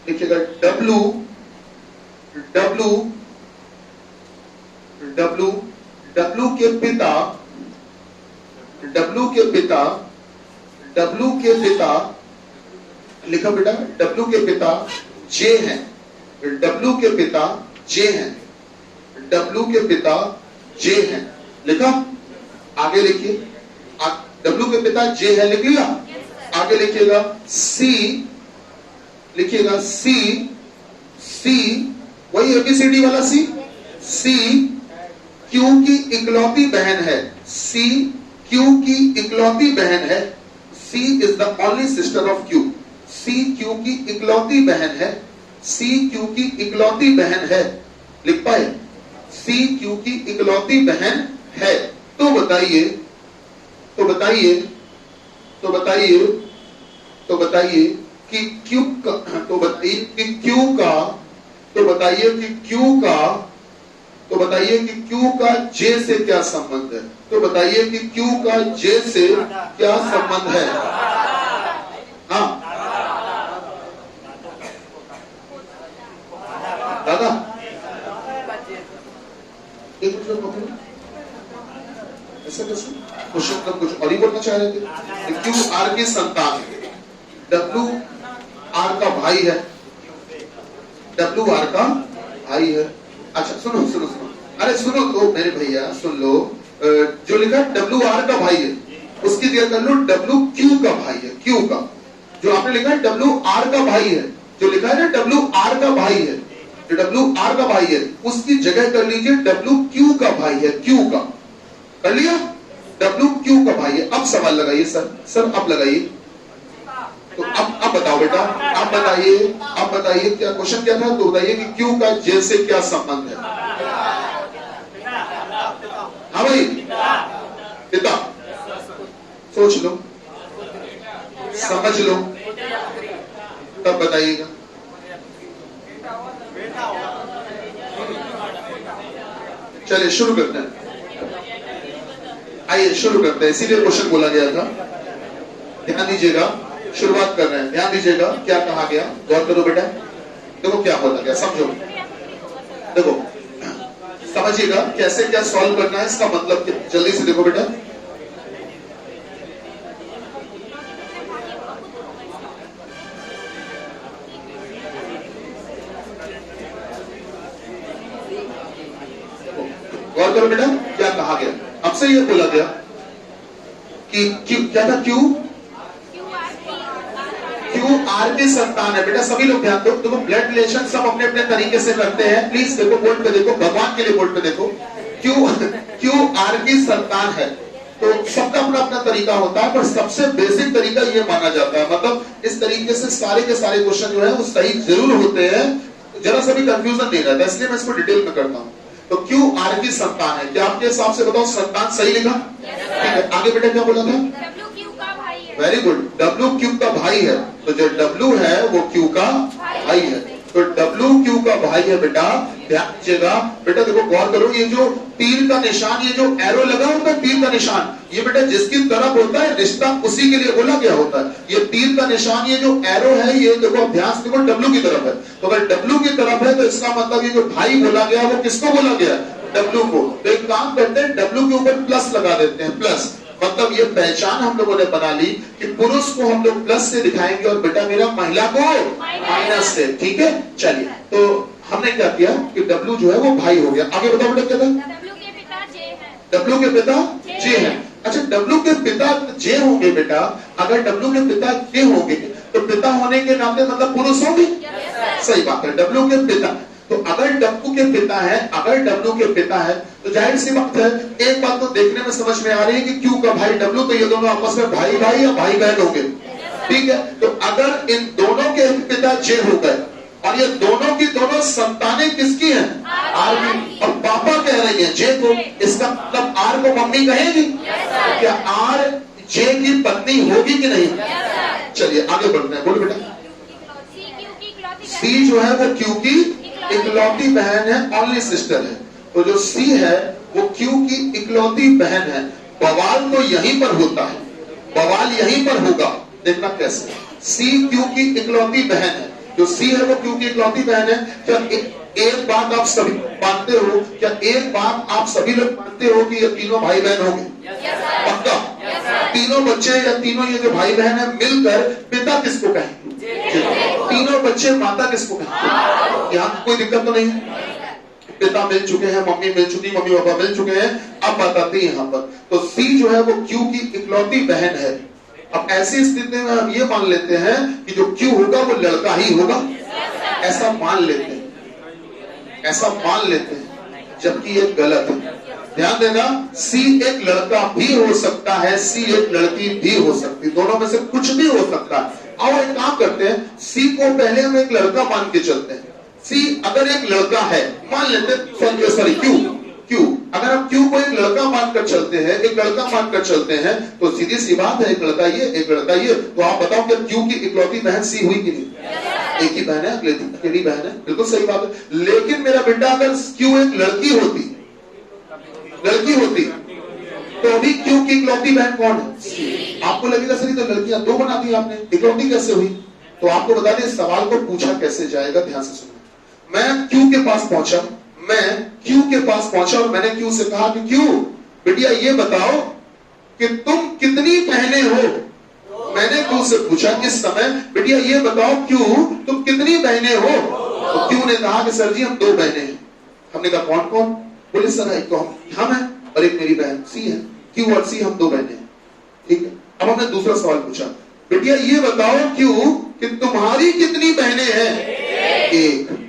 लिखिएगा W W W W के पिता डब्लू के पिता डब्लू के पिता लिखा बेटा, डब्लू के पिता जे हैं, डब्लू के पिता जे हैं, डब्लू के पिता जे हैं, लिखा। आगे लिखिए, डब्लू के पिता जे है, लिख लिया। आगे लिखिएगा सी, लिखिएगा सी, सी वही एबीसीडी वाला सी, सी क्यू की इकलौती बहन है, सी क्यू की इकलौती बहन है, she is the only sister of Q, she Q की इकलौती बहन है, सी क्यू की इकलौती बहन है, लिख पाए, सी क्यू की इकलौती बहन है। तो बताइए, तो बताइए, तो बताइए, तो बताइए कि क्यू का, तो बताइए कि क्यू का, तो बताइए कि क्यू का, तो बताइए कि क्यू का जे से क्या संबंध है, तो बताइए कि क्यू का जे से क्या संबंध है। हाँ दादा एक मिनट, ऐसा कैसे क्वेश्चन का कुछ और ही बोलना चाह रहे थे। क्यू आर की संतान है, डब्लू आर का भाई है, डब्लू आर का भाई है। अच्छा सुनो सुनो सुनो, अरे सुनो तो मेरे भैया सुन लो, जो लिखा है डब्लू आर का भाई है उसकी जगह कर लो डब्लू क्यू का भाई है, क्यू का, जो आपने लिखा है डब्लू आर का भाई है, जो लिखा है ना डब्लू आर का भाई है, जो डब्लू आर का भाई है उसकी जगह कर लीजिए डब्लू क्यू का भाई है, क्यू का, कर लिया, डब्लू क्यू का भाई है। अब सवाल लगाइए सर, सर अब लगाइए, तो अब बताओ बेटा, अब बताइए, अब बताइए क्या क्वेश्चन क्या था, तो बताइए कि क्यू का जे से क्या संबंध है। हाँ भाई, पिता, सोच लो, समझ लो, तब बताइएगा। चलिए शुरू करते हैं, आइए शुरू करते हैं, इसीलिए क्वेश्चन बोला गया था, ध्यान दीजिएगा, शुरुआत कर रहे हैं, ध्यान दीजिएगा क्या कहा गया, गौर करो बेटा, देखो क्या बोला गया, समझो, देखो समझिएगा कैसे क्या सॉल्व करना है, इसका मतलब जल्दी से देखो बेटा। गौर करो बेटा क्या कहा गया, आपसे ये बोला गया कि क्यू क्या था, क्यू क्यू आर की संतान है। बेटा सभी लोग ध्यान दो, देखो ब्लड रिलेशन सब अपने अपने तरीके से करते हैं, प्लीज देखो बोर्ड पे देखो, भगवान के लिए बोर्ड पे देखो, क्यू आर की संतान है, तो सबका अपना अपना तरीका होता है, पर सबसे बेसिक तरीका ये माना जाता है, मतलब इस तरीके से सारे के सारे क्वेश्चन जो है वो सही जरूर होते हैं, जरा सा भी कंफ्यूजन नहीं रहता, इसलिए मैं इसको डिटेल में करता हूँ। तो क्यू आर की संतान है, क्या आपके हिसाब से बताओ संतान सही लिखा? ठीक है, आगे बेटा क्या बोला था? वेरी गुड, डब्लू क्यू का भाई है, तो जो डब्लू है वो क्यू का भाई है, तो डब्लू क्यू का भाई है बेटा, ध्यान दीजिएगा बेटा, देखो गौर करो, ये जो तीर का निशान, ये जो एरो लगा होता है तीर का निशान, ये बेटा जिसकी तरफ होता है रिश्ता उसी के लिए बोला गया होता है, ये तीर का निशान, ये जो एरो है, ये देखो अभ्यास देखो डब्लू की तरफ है, तो अगर डब्लू की तरफ है तो इसका मतलब ये जो भाई बोला गया वो किसको बोला गया? डब्लू को। तो एक काम करते हैं, डब्लू के ऊपर प्लस लगा देते हैं, प्लस, मतलब ये पहचान हम लोगों ने बना ली कि पुरुष को हम लोग प्लस से दिखाएंगे और बेटा मेरा महिला को माइनस से, ठीक है। चलिए तो हमने क्या किया कि डब्लू जो है वो भाई हो गया, आगे बताओ बेटा क्या था? डब्लू के पिता जे हैं। डब्लू के पिता जे हैं। अच्छा डब्लू के पिता जे होंगे बेटा, अगर डब्लू के पिता जे होंगे तो पिता होने के नाते मतलब पुरुष होंगे, सही बात है, डब्लू के पिता, तो अगर डब्लू के पिता है, अगर डब्लू के पिता है तो जाहिर सी बात है, एक बात तो देखने में समझ में आ रही है कि क्यू का भाई डब्लू, तो ये दोनों आपस में भाई भाई या भाई बहन होंगे, ठीक है। तो अगर इन दोनों के पिता जे हो गए और ये दोनों की दोनों संतानें किसकी हैं? आर की, और पापा कह रही है जे को, इसका मतलब आर को मम्मी कहेगी, क्या आर जे की पत्नी होगी कि नहीं? चलिए आगे बढ़ते हैं, बोलो बेटा। सी जो है वो क्यू की इकलौती बहन है, ओनली सिस्टर है, तो जो सी है वो क्यू की इकलौती बहन है। बवाल तो यहीं पर होता है, बवाल यहीं पर होगा, देखना कैसे। सी क्यू की इकलौती बहन है, जो सी है वो क्यू की इकलौती बहन है। क्या एक बात आप सभी मानते हो, क्या एक बात आप सभी लोग मानते हो कि ये तीनों भाई बहन होंगे? पक्का? तीनों बच्चे या तीनों ये जो भाई बहन है मिलकर पिता किसको कहेंगे? तीनों बच्चे माता किसको कहेंगे? यहाँ कोई दिक्कत तो नहीं है? पिता मिल चुके हैं, मम्मी मिल चुकी, मम्मी पापा मिल चुके हैं। अब बात आती है यहाँ पर, तो सी जो है वो क्यू की इकलौती बहन है। अब ऐसी स्थिति में हम ये मान लेते हैं कि जो क्यू होगा वो लड़का ही होगा, ऐसा मान लेते हैं, ऐसा मान लेते हैं, जबकि ये गलत है। ध्यान देना, सी एक लड़का भी हो सकता है, सी एक लड़की भी हो सकती है, दोनों में से कुछ भी हो सकता है। और एक काम करते हैं, सी को पहले हम एक लड़का मान के चलते हैं। सी अगर एक लड़का है, मान लेते हैं, सॉरी क्यू, अगर हम क्यू को एक लड़का मानकर चलते हैं, एक लड़का मानकर चलते हैं, तो सीधी सी बात है, एक लड़का ये, एक लड़का ये। तो आप बताओ कि क्यू की इकलौती बहन सी हुई कि नहीं? एक ही बहन है, अकेली बहन है, बिल्कुल सही बात है। लेकिन मेरा बेटा अगर क्यू एक लड़की होती तो अभी क्यू की इकलौती बहन कौन है? आपको लगेगा सर तो लड़कियां दो बना दी आपने, इकलौती कैसे हुई? तो आपको बता दें, सवाल को पूछा कैसे जाएगा, ध्यान से सुनो। मैं क्यू के पास पहुंचा और मैंने क्यू से कहा कि क्यू बेटिया ये बताओ कि तुम कितनी बहनें हो। मैंने क्यू से पूछा इस समय, बेटिया ये बताओ क्यू तुम कितनी बहनें हो? तो क्यू ने कहा कि सर जी हम 2 बहनें हैं। हमने कहा कौन कौन? बोले सर एक तो हम हैं और एक मेरी बहन सी है। क्यू और सी हम 2 बहनें हैं, ठीक है। अब हमने दूसरा सवाल पूछा, बेटिया ये बताओ क्यू कि तुम्हारी कितनी बहनें हैं? 1।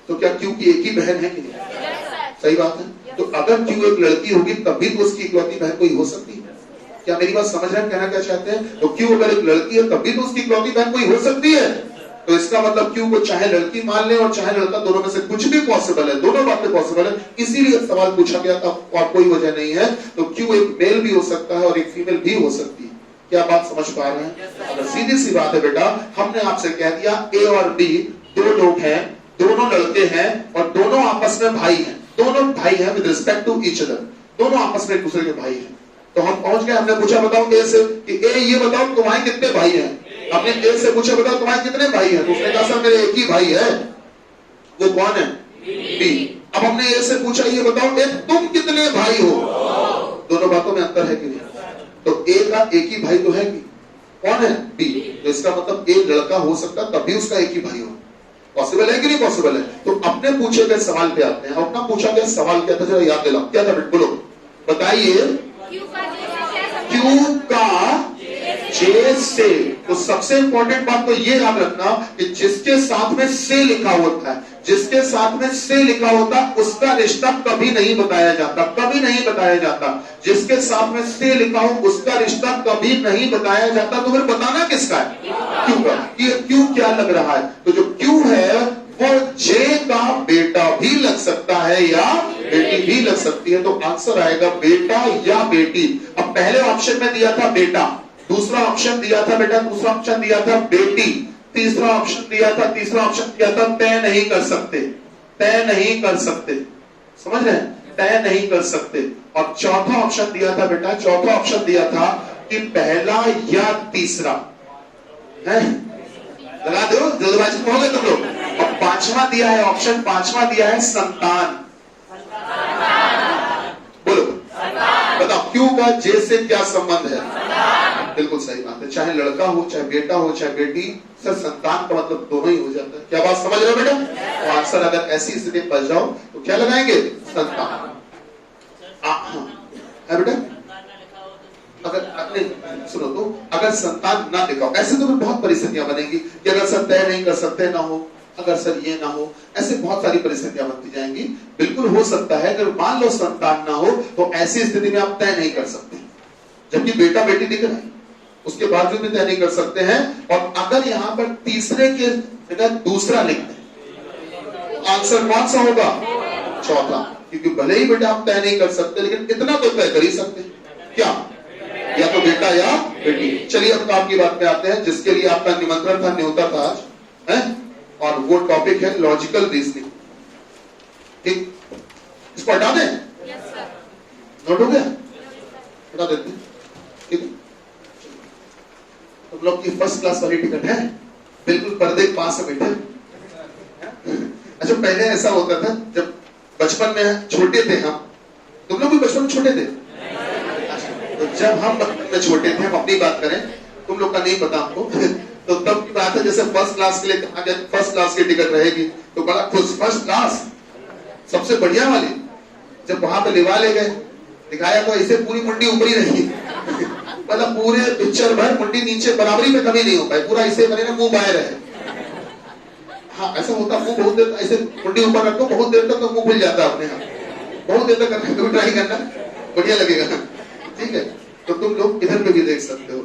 तो क्या क्यू की एक ही बहन है कि नहीं? सही बात है। तो अगर क्यू एक लड़की होगी तभी तो उसकी इकलौती बहन कोई हो सकती है। क्या मेरी बात समझ रहे हैं, कहना क्या चाहते हैं? तो क्यू अगर एक लड़की है तभी तो उसकी इकलौती बहन कोई हो सकती है। तो इसका मतलब क्यू को चाहे लड़की मान ले और चाहे लड़का, दोनों में से कुछ भी पॉसिबल है, दोनों बातें पॉसिबल है। इसीलिए सवाल पूछा गया था और कोई वजह नहीं है। तो क्यू एक मेल भी हो सकता है और एक फीमेल भी हो सकती है। क्या बात समझ पा रहे हैं? अगर सीधी सी बात है बेटा, हमने आपसे कह दिया ए और बी 2 लोग हैं, दोनों लड़के हैं और दोनों आपस में भाई हैं, दोनों भाई हैं with respect to each other, दोनों आपस में एक दूसरे के भाई हैं। तो हम पहुंच गए, हमने पूछा बताओ ए से कि ए ये बताओ तुम्हारे कितने भाई हैं? हमने ए से पूछा बताओ तुम्हारे कितने भाई हैं? तो उसने कहा सर मेरे एक ही भाई है। वो कौन है? बी। अब हमने ए से पूछा ये बताओ ए तुम कितने भाई हो? दोनों बातों में अंतर है कि नहीं? तो ए का एक ही भाई तो है कि कौन है? बी। तो इसका मतलब ए लड़का हो सकता तभी उसका एक ही भाई हो। पॉसिबल है कि नहीं पॉसिबल है? तो अपने पूछे गए सवाल पे आते हैं। अपना पूछा गया सवाल क्या था, जरा याद दिलाओ, क्या था? बोलो बताइए। क्यू का जे से, तो सबसे इंपॉर्टेंट बात तो ये याद रखना कि जिसके साथ में से लिखा होता है, जिसके साथ में से लिखा होता है उसका रिश्ता कभी नहीं बताया जाता, कभी नहीं बताया जाता। जिसके साथ में से लिखा हो उसका रिश्ता कभी नहीं बताया जाता। तो फिर बताना किसका है? क्यू का। ये क्यू क्या लग रहा है? तो जो क्यू है वो जे का बेटा भी लग सकता है या बेटी भी लग सकती है। तो आंसर आएगा बेटा या बेटी। अब पहले ऑप्शन में दिया था बेटा, दूसरा ऑप्शन दिया था बेटा, दूसरा ऑप्शन दिया था बेटी, तीसरा ऑप्शन दिया था, तीसरा ऑप्शन दिया था तय नहीं कर सकते, तय नहीं कर सकते, समझ रहे हैं? तय नहीं कर सकते। और चौथा ऑप्शन दिया था बेटा, चौथा ऑप्शन दिया था कि पहला या तीसरा है। लगा दो, जल्दबाजी में हो गए तुम लोग। और पांचवा दिया है ऑप्शन, पांचवा दिया है संतान। बोलो बताओ क्यू का जे से क्या संबंध है? बिल्कुल सही बात है, चाहे लड़का हो, चाहे बेटा हो, चाहे बेटी, सर संतान का मतलब दोनों ही हो जाता है। क्या बात समझ रहे हो बेटा? तो आंसर अगर ऐसी स्थिति में फंस जाओ तो क्या लगाएंगे? संतान। है बेटा? अगर सुनो तो अगर संतान ना दिखाओ, ऐसे तो बहुत परिस्थितियां बनेगी कि अगर सर तय नहीं कर सकते ना हो, अगर सर ये ना हो, ऐसे बहुत सारी परिस्थितियां बनती जाएंगी। बिल्कुल हो सकता है अगर मान लो संतान ना हो तो ऐसी स्थिति में आप तय नहीं कर सकते, जबकि बेटा बेटी दिख रहा है उसके बावजूद भी तय नहीं कर सकते हैं। और अगर यहां पर तीसरे के जगह दूसरा लिख दें, आंसर कौन सा होगा? चौथा। क्योंकि भले ही बेटा आप तय नहीं कर सकते लेकिन इतना तो तय कर ही सकते, क्या? या तो बेटा या बेटी। चलिए अब काम की बात पे आते हैं, जिसके लिए आपका निमंत्रण था, न्योता था आज, है? और वो टॉपिक है लॉजिकल रीजनिंग। ठीक, इसको हटा दें? नोट हो गया? हटा देते हैं, ठीक है? तुम लोग की फर्स्ट क्लास वाली टिकट है, बिल्कुल पर्दे के पास बैठे। अच्छा, पहले ऐसा होता था जब बचपन में छोटे थे हम, तुम लोग भी बचपन में छोटे थे? तो जब हम बचपन में छोटे थे, हम अपनी बात करें, तुम लोग का नहीं पता हमको, तो तब की बात है जैसे फर्स्ट क्लास के लिए कहा गया फर्स्ट क्लास की टिकट रहेगी तो बड़ा खुश, फर्स्ट क्लास सबसे बढ़िया वाली। जब वहां पे लिवा ले गए, दिखाया तो ऐसे पूरी मुंडी ऊपर ही रही, मतलब पूरे पिक्चर भर मुंडी नीचे बराबरी में कमी नहीं हो पाई, पूरा ऐसे बने ना मुंह बाहर है। हाँ ऐसा होता, मुंह बहुत देर ऐसे मुंडी ऊपर रखो, बहुत देर तक तो मुंह खुल जाता है अपने आप, बहुत देर तक करना, कभी ट्राई करना, बढ़िया लगेगा। ठीक है, तो तुम लोग इधर पे भी देख सकते हो,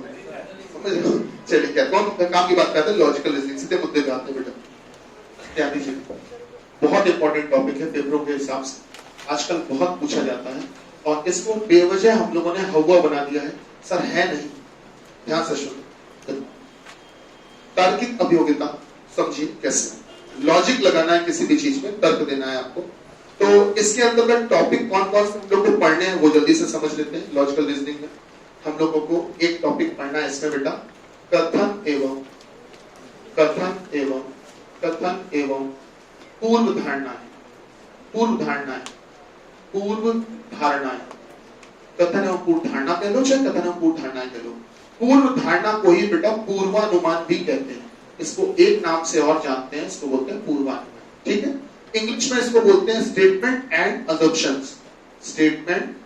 समझ रहे हो? चलिए, क्या कौन काम की बात करते हैं? Logical reasoning. सीधे मुद्दे पे आते हैं बेटा, ध्यान दीजिए, बहुत इंपॉर्टेंट टॉपिक है पेपरों के हिसाब से, आजकल बहुत पूछा जाता है और इसको बेवजह हम लोगों ने हवा बना दिया है। सर है नहीं, ध्यान से सुनो। तार्किक अभियोगिता समझिए कैसे, लॉजिक लगाना है किसी भी चीज में, तर्क देना है आपको। तो इसके अंतर्गत टॉपिक कौन कौन से हम लोग को पढ़ने हैं वो जल्दी से समझ लेते हैं। लॉजिकल रीजनिंग में हम लोगों को एक टॉपिक पढ़ना है इसमें बेटा, कथन एवं पूर्व धारणाएं। पूर्व धारणाएं, पूर्व धारणाएं, कथन एवं पूर्व धारणा कह लो, चाहे कथन एवं पूर्व धारणाएं कह लो। पूर्व धारणा को ही बेटा पूर्वानुमान भी कहते हैं, इसको एक नाम से और जानते हैं, इसको बोलते हैं पूर्वानुमान। ठीक है, इंग्लिश में इसको बोलते हैं statement and assumptions. Statement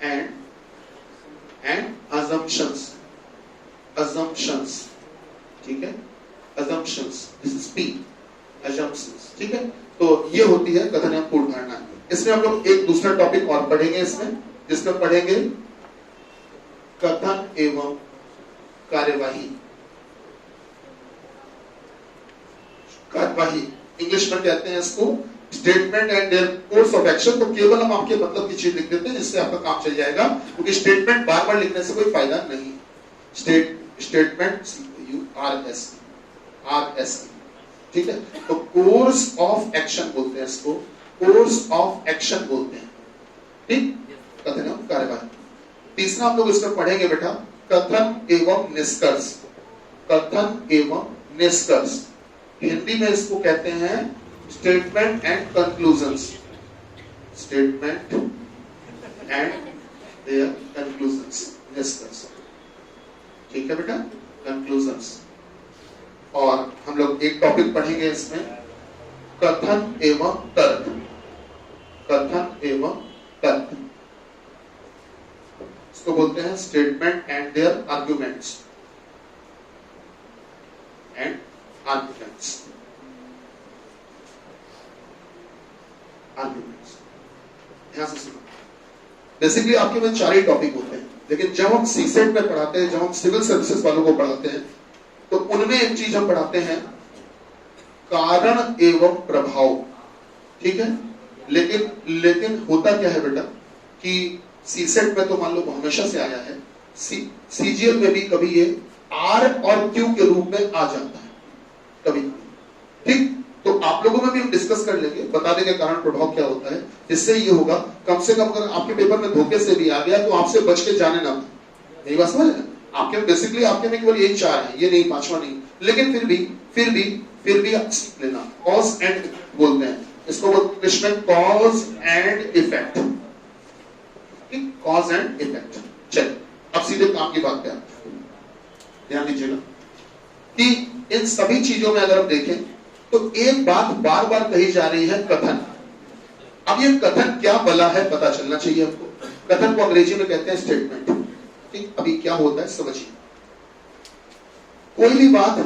and assumptions. ठीक है, assumptions, this is P, assumptions. ठीक है, तो ये होती है कथन एवं पूर्व धारणा। इसमें हम लोग एक दूसरा टॉपिक और पढ़ेंगे इसमें, जिसमें पढ़ेंगे कथन एवं कार्यवाही। कार्यवाही इंग्लिश में कहते हैं इसको statement and their course of action. तो केवल हम आपके मतलब की चीज लिख देते हैं जिससे आपका काम चल जाएगा, क्योंकि स्टेटमेंट बार बार लिखने से कोई फायदा नहीं। स्टेटमेंट RS, ठीक है। तो कोर्स ऑफ एक्शन बोलते हैं इसको, कोर्स ऑफ एक्शन बोलते हैं। ठीक, कथन एवं कार्यवाही। तीसरा हम लोग इसमें पढ़ेंगे बेटा कथन एवं निष्कर्ष। कथन एवं निष्कर्ष, हिंदी में इसको कहते हैं statement and conclusions. Statement and their conclusions, निष्कर्ष। ठीक है बेटा, कंक्लूजन्स। और हम लोग एक टॉपिक पढ़ेंगे इसमें कथन एवं तर्क। कथन एवं तर्क, इसको बोलते हैं statement and their arguments. And arguments, arguments. ध्यान से सुनो, बेसिकली आपके में 4 ही टॉपिक होते हैं, लेकिन जब हम सीसेट में पढ़ाते हैं, जब हम सिविल सर्विसेज वालों को पढ़ाते हैं, तो उनमें एक चीज हम पढ़ाते हैं कारण एवं प्रभाव। ठीक है, लेकिन होता क्या है बेटा कि सीसेट में तो मान लो हमेशा से आया है, सीजीएल में भी कभी ये आर और क्यू के रूप में आ जाता है कभी। ठीक, तो आप लोगों में भी हम डिस्कस कर लेंगे, बता देंगे कारण प्रभाव क्या होता है। इससे ये होगा कम से कम अगर आपके पेपर में धोखे से भी आ गया तो आपसे बच के जाने ना। यही बात समझ रहे? आपके बेसिकली आपके में केवल यही 4 है, ये नहीं, 5वां नहीं, लेकिन फिर भी आप सीख लेना। कॉज एंड बोलते हैं इसको, इंग्लिश में cause and effect. Cause and effect. चलिए अब सीधे काम की बात पे आते हैं। ध्यान दीजिएगा कि इन सभी चीजों में अगर हम देखें तो एक बात बार बार कही जा रही है, कथन। अब ये कथन क्या भला है पता चलना चाहिए आपको। कथन को अंग्रेजी में कहते हैं स्टेटमेंट। ठीक, अभी क्या होता है समझिए। कोई भी बात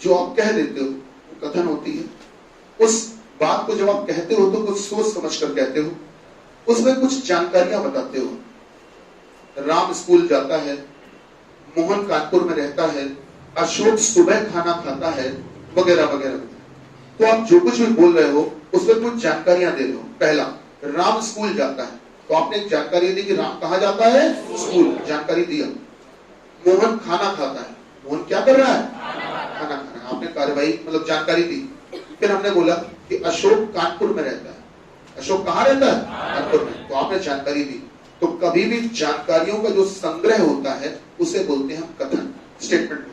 जो आप कह देते हो वो कथन होती है। उस बात को जब आप कहते हो तो कुछ सोच समझ कर कहते हो, उसमें कुछ जानकारियां बताते हो। राम स्कूल जाता है, मोहन कानपुर में रहता है, अशोक सुबह खाना खाता है, वगैरह वगैरह। तो आप जो कुछ भी बोल रहे हो उसमें कुछ जानकारियां दे रहे हो। पहला, राम स्कूल जाता है, तो आपने एक जानकारी दी कि राम कहां जाता है, स्कूल, जानकारी दिया। मोहन खाना खाता है, मोहन क्या कर रहा है, खाना खा रहा है, आपने कार्यवाही मतलब जानकारी दी। फिर हमने बोला कि अशोक कानपुर में रहता है, अशोक कहां रहता है, कानपुर में, तो आपने जानकारी दी। तो कभी भी जानकारियों का जो संग्रह होता है उसे बोलते हैं हम कथन, स्टेटमेंट।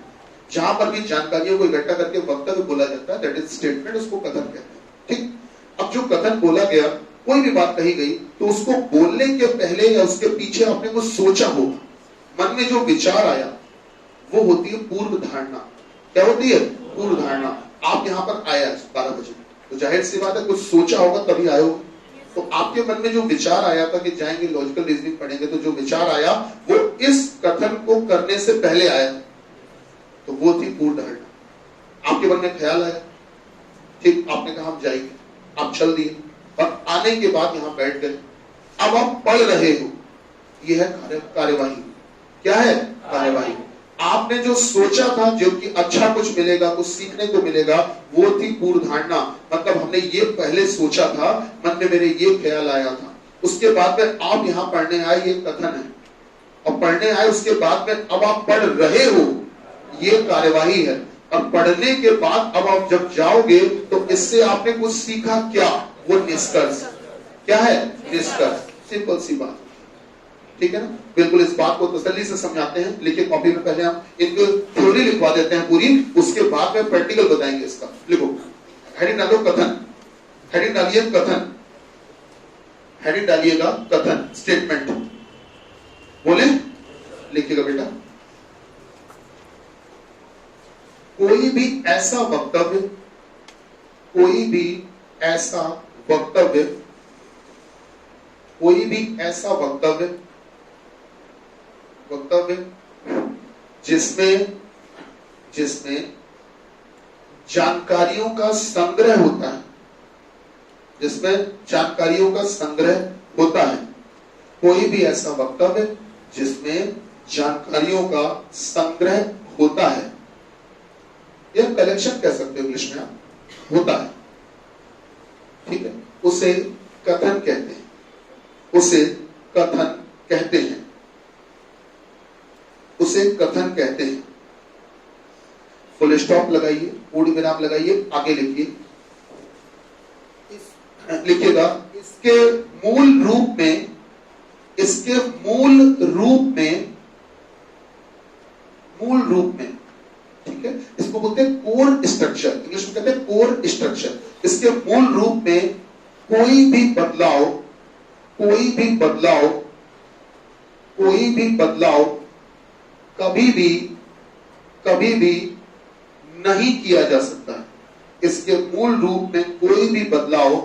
जहां पर भी जानकारियों को इकट्ठा करके वक्तव्य बोला जाता है, दैट इज स्टेटमेंट, उसको कथन कहते हैं। ठीक, अब जो कथन बोला गया, कोई भी बात कही गई तो उसको बोलने के पहले या उसके पीछे आपने कुछ सोचा होगा, मन में जो विचार आया वो होती है पूर्व धारणा। क्या होती है? पूर्व धारणा। आप यहाँ पर आया 12 बजे, तो जाहिर सी बात है कुछ सोचा होगा तभी आए हो। तो आपके मन में जो विचार आया था कि जाएंगे लॉजिकल रीजनिंग पढ़ेंगे, तो जो विचार आया वो इस कथन को करने से पहले आया, तो वो थी पूर्व धारणा। आपके मन में ख्याल आया, ठीक, आपने कहा हम जाएंगे, आप चल दिए और आने के बाद यहां बैठ गए। अब आप पढ़ रहे हो, यह है कार्यवाही। क्या है? कार्यवाही। आपने जो सोचा था जो कि अच्छा कुछ मिलेगा, कुछ सीखने को मिलेगा, वो थी पूर्व धारणा। मतलब हमने ये पहले सोचा था, मन में मेरे ये ख्याल आया था, उसके बाद में आप यहां पढ़ने आए, ये कथन है। और पढ़ने आए उसके बाद में अब आप पढ़ रहे हो, ये कार्यवाही है। और पढ़ने के बाद अब आप जब जाओगे तो इससे आपने कुछ सीखा, क्या? वो निष्कर्ष। क्या है? निष्कर्ष। सिंपल सी बात, ठीक है ना? बिल्कुल इस बात को तसल्ली से समझाते हैं। लिखिए कॉपी में, पहले हम इनको थ्योरी लिखवा देते हैं पूरी, उसके बाद में प्रैक्टिकल बताएंगे इसका। लिखो, हेडिंग डालो कथन, हेडिंग डालिए कथन, हेडिंग डालिएगा कथन, स्टेटमेंट। बोले, लिखिएगा बेटा। कोई भी ऐसा वक्तव्य, कोई भी ऐसा वक्तव्य, कोई भी ऐसा वक्तव्य, वक्तव्य जिसमें जानकारियों का संग्रह होता है, जिसमें जानकारियों का संग्रह होता है। कोई भी ऐसा वक्तव्य जिसमें जानकारियों का संग्रह होता है, यह कलेक्शन कह सकते हो इंग्लिश में आप, होता है, ठीक है, उसे कथन कहते हैं, उसे कथन कहते हैं, उसे कथन कहते हैं। फुल स्टॉप लगाइए, पूर्ण विराम लगाइए, आगे लिखिए, लिखिएगा इसके मूल रूप में, इसके मूल रूप में, मूल रूप में, ठीक है, इसको बोलते हैं कोर स्ट्रक्चर, इंग्लिश में कहते हैं कोर स्ट्रक्चर। इसके मूल रूप में कोई भी बदलाव, कोई भी बदलाव, कोई भी बदलाव कभी भी, कभी भी नहीं किया जा सकता है। इसके मूल रूप में कोई भी बदलाव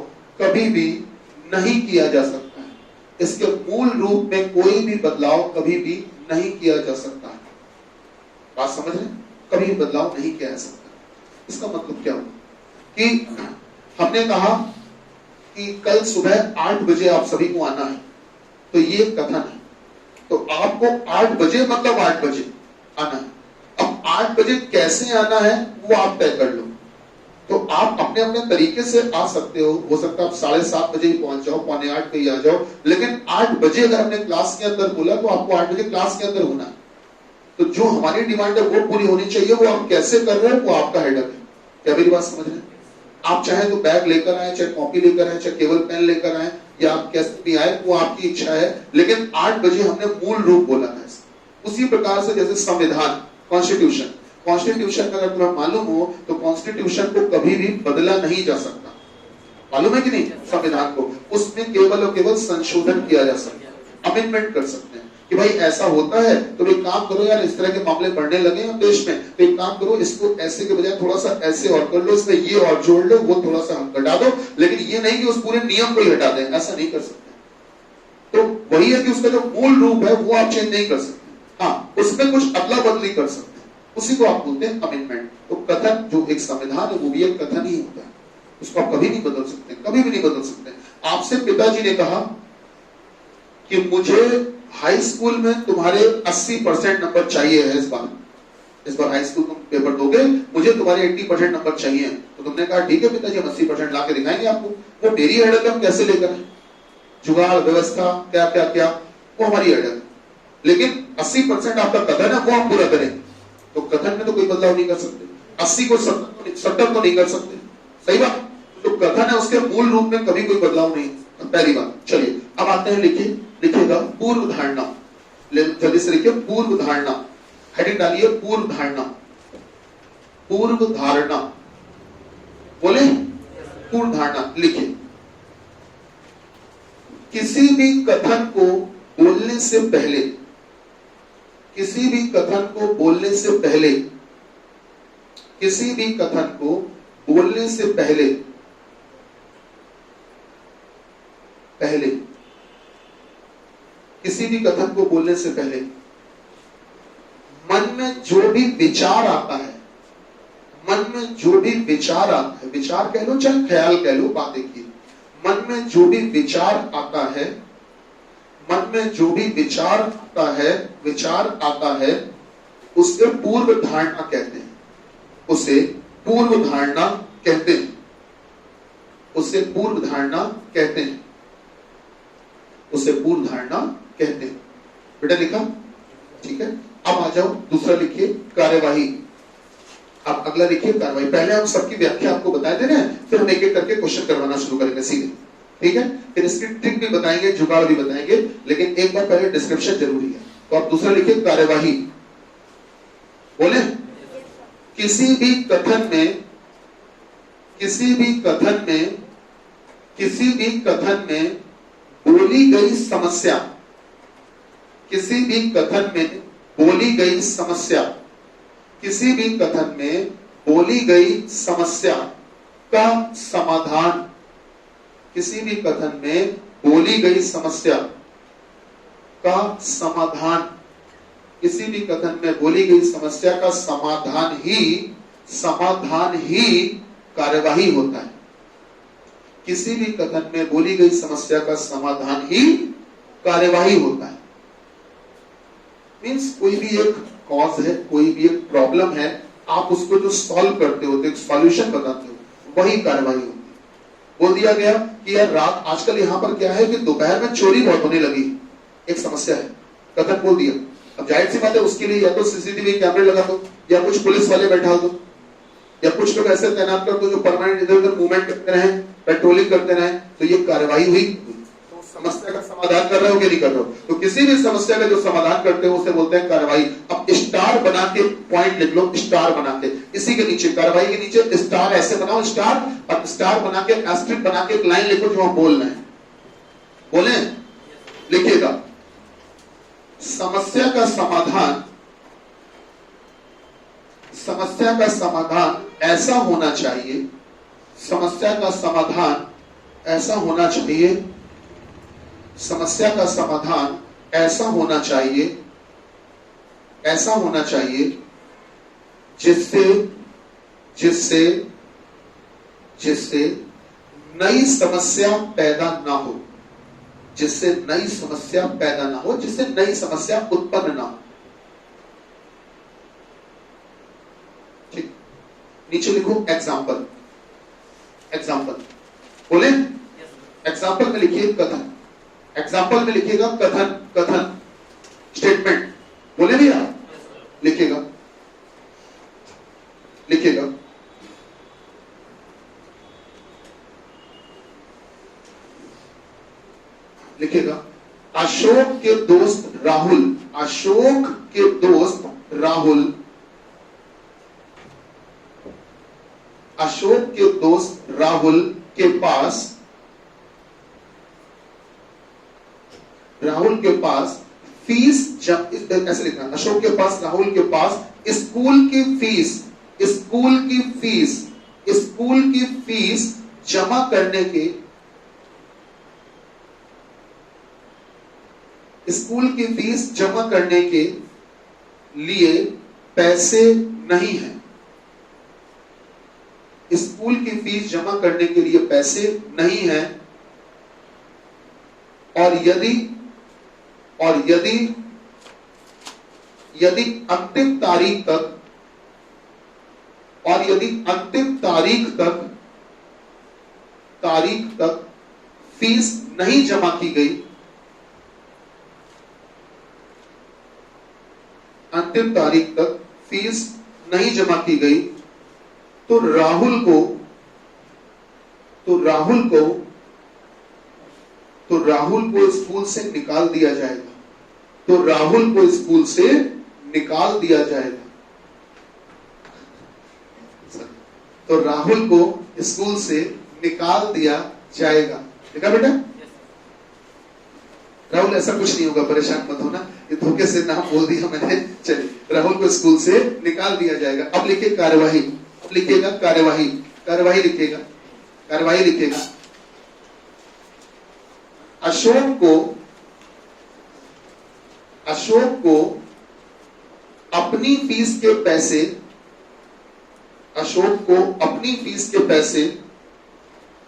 कभी भी नहीं किया जा सकता है। इसके मूल रूप में कोई भी बदलाव कभी भी नहीं किया जा सकता है। बात समझ रहे हैं? कभी बदलाव नहीं किया जा सकता। इसका मतलब क्या हुआ कि हमने कहा कि कल सुबह 8 बजे आप सभी को आना है, तो ये कथन है। तो आपको 8 बजे मतलब 8 बजे आना है। अब 8 बजे कैसे आना है वो आप तय कर लो। तो आप अपने अपने तरीके से आ सकते हो सकता है आप 7:30 बजे ही पहुंच जाओ, 7:45 पे ही आ जाओ, लेकिन 8 बजे अगर हमने क्लास के अंदर बोला तो आपको 8 बजे क्लास के अंदर होना है। तो जो हमारी डिमांड है वो पूरी होनी चाहिए। वो आप कैसे कर रहे हो वो आपका हेडक है। क्या मेरी बात समझ रहे हैं? आप चाहे तो बैग लेकर आए, चाहे कॉपी लेकर आए, चाहे केवल पेन लेकर आए, या आप कैसे भी आए, वो आपकी इच्छा है, लेकिन 8 बजे हमने मूल रूप बोला है। उसी प्रकार से जैसे संविधान, कॉन्स्टिट्यूशन, कॉन्स्टिट्यूशन अगर तुम्हें मालूम हो तो कॉन्स्टिट्यूशन को कभी भी बदला नहीं जा सकता, मालूम है कि नहीं? संविधान को उसमें केवल और केवल संशोधन किया जा सकता है, अमेंडमेंट कर सकते हैं कि भाई ऐसा होता है तो एक काम करो यार, इस तरह के मामले बढ़ने लगे हैं देश में, तो एक काम करो, इसको ऐसे के बजाय थोड़ा सा ऐसे और कर लो, इसमें ये और जोड़ लो, वो थोड़ा सा हम घटा दो, लेकिन ये नहीं कि उस पूरे नियम को ही हटा दें, ऐसा नहीं कर सकते। तो वही है कि उसका जो मूल रूप है वो आप चेंज नहीं कर सकते, हाँ उसमें कुछ अदला बदली कर सकते हैं, उसी को आप बोलते हैं अमेंडमेंट। तो कथन जो एक संविधान है वो भी एक कथन ही होता है, उसको आप कभी नहीं बदल सकते, कभी भी नहीं बदल सकते। आपसे पिताजी ने कहा कि मुझे हाई स्कूल में तुम्हारे 80% नंबर चाहिए है, इस बार हाई स्कूल तुम पेपर दोगे, मुझे तुम्हारे 80% नंबर चाहिए। तो तुमने कहा ठीक है पिताजी, हम 80% ला के दिखाएंगे आपको। वो मेरी हेडक हम कैसे लेकर आए, जुगाड़ व्यवस्था क्या क्या क्या, वो हमारी हेडक, लेकिन 80% आपका कथन है वो हम पूरा करेंगे। तो कथन में तो कोई बदलाव नहीं कर सकते, 80 को 70 तो नहीं कर सकते, सही बात। तो कथन है उसके मूल रूप में कभी कोई बदलाव नहीं, पहली बात। चलिए अब आते हैं, लिखिएगा पूर्व धारणा, जल्दी से लिखिए पूर्व धारणा, हेडिंग डालिए पूर्व धारणा, पूर्व धारणा, बोले पूर्व धारणा लिखिए। किसी भी कथन को बोलने से पहले, किसी भी कथन को बोलने से पहले, किसी भी कथन को बोलने से पहले किसी भी कथन को बोलने से पहले मन में जो भी विचार आता है, मन में जो भी विचार आता है, विचार कह लो चाहे ख्याल कह लो, बात एक ही, मन में जो भी विचार आता है, मन में जो भी विचार आता है, उसे पूर्व धारणा कहते हैं, उसे पूर्व धारणा कहते हैं, उसे पूर्व धारणा कहते हैं, उसे पूर्व धारणा कहते हैं। बेटा लिखा? ठीक है। अब आ जाओ दूसरा लिखिए, कार्यवाही। अब अगला लिखिए कार्यवाही। पहले हम सबकी व्याख्या आपको बताए दे रहे हैं, फिर हम एक एक करके क्वेश्चन करवाना शुरू करेंगे सीधे, ठीक है। फिर इसकी ट्रिक भी बताएंगे, जुगाड़ भी बताएंगे, लेकिन एक बार पहले डिस्क्रिप्शन जरूरी है। तो आप दूसरा लिखिए कार्यवाही। बोले किसी भी कथन में, किसी भी कथन में, किसी भी कथन में बोली गई समस्या, किसी भी कथन में बोली गई समस्या, किसी भी कथन में बोली गई समस्या का समाधान, किसी भी कथन में बोली गई समस्या का समाधान, किसी भी कथन में बोली गई समस्या का समाधान ही कार्यवाही होता है। किसी भी कथन में बोली गई समस्या का समाधान ही कार्यवाही होता है। मीन्स कोई भी एक कॉज है, कोई भी एक प्रॉब्लम है, आप उसको जो सॉल्व करते हो, तो एक सॉल्यूशन बताते हो, वही कार्यवाही होती है। बोल दिया गया कि यार रात, आजकल यहां पर क्या है कि दोपहर में चोरी बहुत होने लगी, एक समस्या है, कथन बोल दिया। अब जाहिर सी बात है उसके लिए या तो सीसीटीवी कैमरे लगा दो, या कुछ पुलिस वाले बैठा दो, या कुछ लोग ऐसे तैनात कर दो जो परमानेंट इधर उधर मूवमेंट करते रहे, पेट्रोलिंग करते रहे, तो ये कार्यवाही हुई। तो समस्या का समाधान कर रहे हो कि नहीं कर रहे हो? तो किसी भी समस्या का जो समाधान करते हो उसे बोलते हैं कार्यवाही। अब स्टार बना के पॉइंट लिख लो, स्टार बना के, इसी के नीचे कार्यवाही के नीचे स्टार ऐसे बनाओ, स्टार, और स्टार बना के एस्ट्रिक बना के एक लाइन लिखो जो हम बोल रहे हैं। बोले लिखिएगा, समस्या का समाधान, समस्या का समाधान ऐसा होना चाहिए, समस्या का समाधान ऐसा होना चाहिए, समस्या का समाधान ऐसा होना चाहिए, ऐसा होना चाहिए जिससे जिससे जिससे नई समस्या पैदा ना हो, जिससे नई समस्या पैदा ना हो, जिससे नई समस्या उत्पन्न ना हो। ठीक, नीचे लिखो एग्जाम्पल। एग्जाम्पल बोले, एग्जाम्पल में लिखिए कथन, एग्जाम्पल में लिखिएगा कथन, कथन स्टेटमेंट। बोले भैया, लिखिएगा, लिखिएगा। लिखिएगा, अशोक के दोस्त राहुल, अशोक के दोस्त राहुल, अशोक के दोस्त राहुल के पास, राहुल के पास फीस जब, ऐसे लिखना, अशोक के पास, राहुल के पास स्कूल की फीस, स्कूल की फीस, स्कूल की फीस जमा करने के, स्कूल की फीस जमा करने के लिए पैसे नहीं हैं, स्कूल की फीस जमा करने के लिए पैसे नहीं हैं, और यदि यदि अंतिम तारीख तक, और यदि अंतिम तारीख तक फीस नहीं जमा की गई, अंतिम तारीख तक फीस नहीं जमा की गई, तो राहुल को स्कूल से निकाल दिया जाएगा, तो राहुल को स्कूल से निकाल दिया जाएगा। तो राहुल को स्कूल से निकाल दिया जाएगा। देखा बेटा, राहुल ऐसा कुछ नहीं होगा, परेशान मत होना, ये धोखे से नाम बोल दिया मैंने। चलिए, राहुल को स्कूल से निकाल दिया जाएगा। अब लिखिए कार्यवाही, अब लिखिएगा कार्यवाही, कार्यवाही लिखिएगा, कार्यवाही लिखिएगा। अशोक को अपनी फीस के पैसे, अशोक को अपनी फीस के पैसे,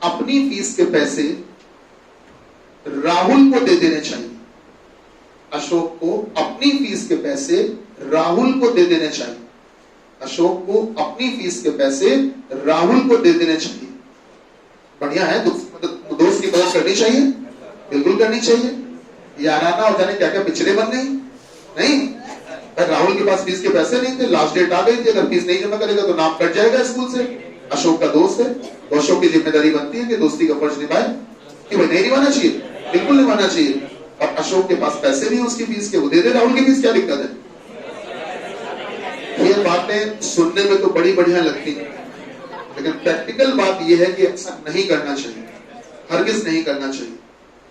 अपनी फीस के पैसे राहुल को दे देने चाहिए। अशोक को अपनी फीस के पैसे राहुल को दे देने चाहिए। अशोक को अपनी फीस के पैसे राहुल को दे देने चाहिए। बढ़िया है, दोस्त की मदद करनी चाहिए, बिल्कुल करनी चाहिए। याराना हो जाने क्या क्या पिछड़े बन गई नहीं। राहुल के पास फीस के पैसे नहीं थे, लास्ट डेट आ गई थी, अगर फीस नहीं जमा करेगा तो नाम कट जाएगा स्कूल से। अशोक का दोस्त है, तो अशोक की जिम्मेदारी बनती है कि दोस्ती का फर्ज निभाए कि भाई नहीं निभाना चाहिए, बिल्कुल निभाना चाहिए। अब अशोक के पास पैसे नहीं है उसकी फीस के, वो दे दे राहुल की फीस, क्या दिक्कत है? ये बातें सुनने में तो बड़ी बढ़िया लगती है, लेकिन प्रैक्टिकल बात यह है कि ऐसा नहीं करना चाहिए, हरगिज नहीं करना चाहिए,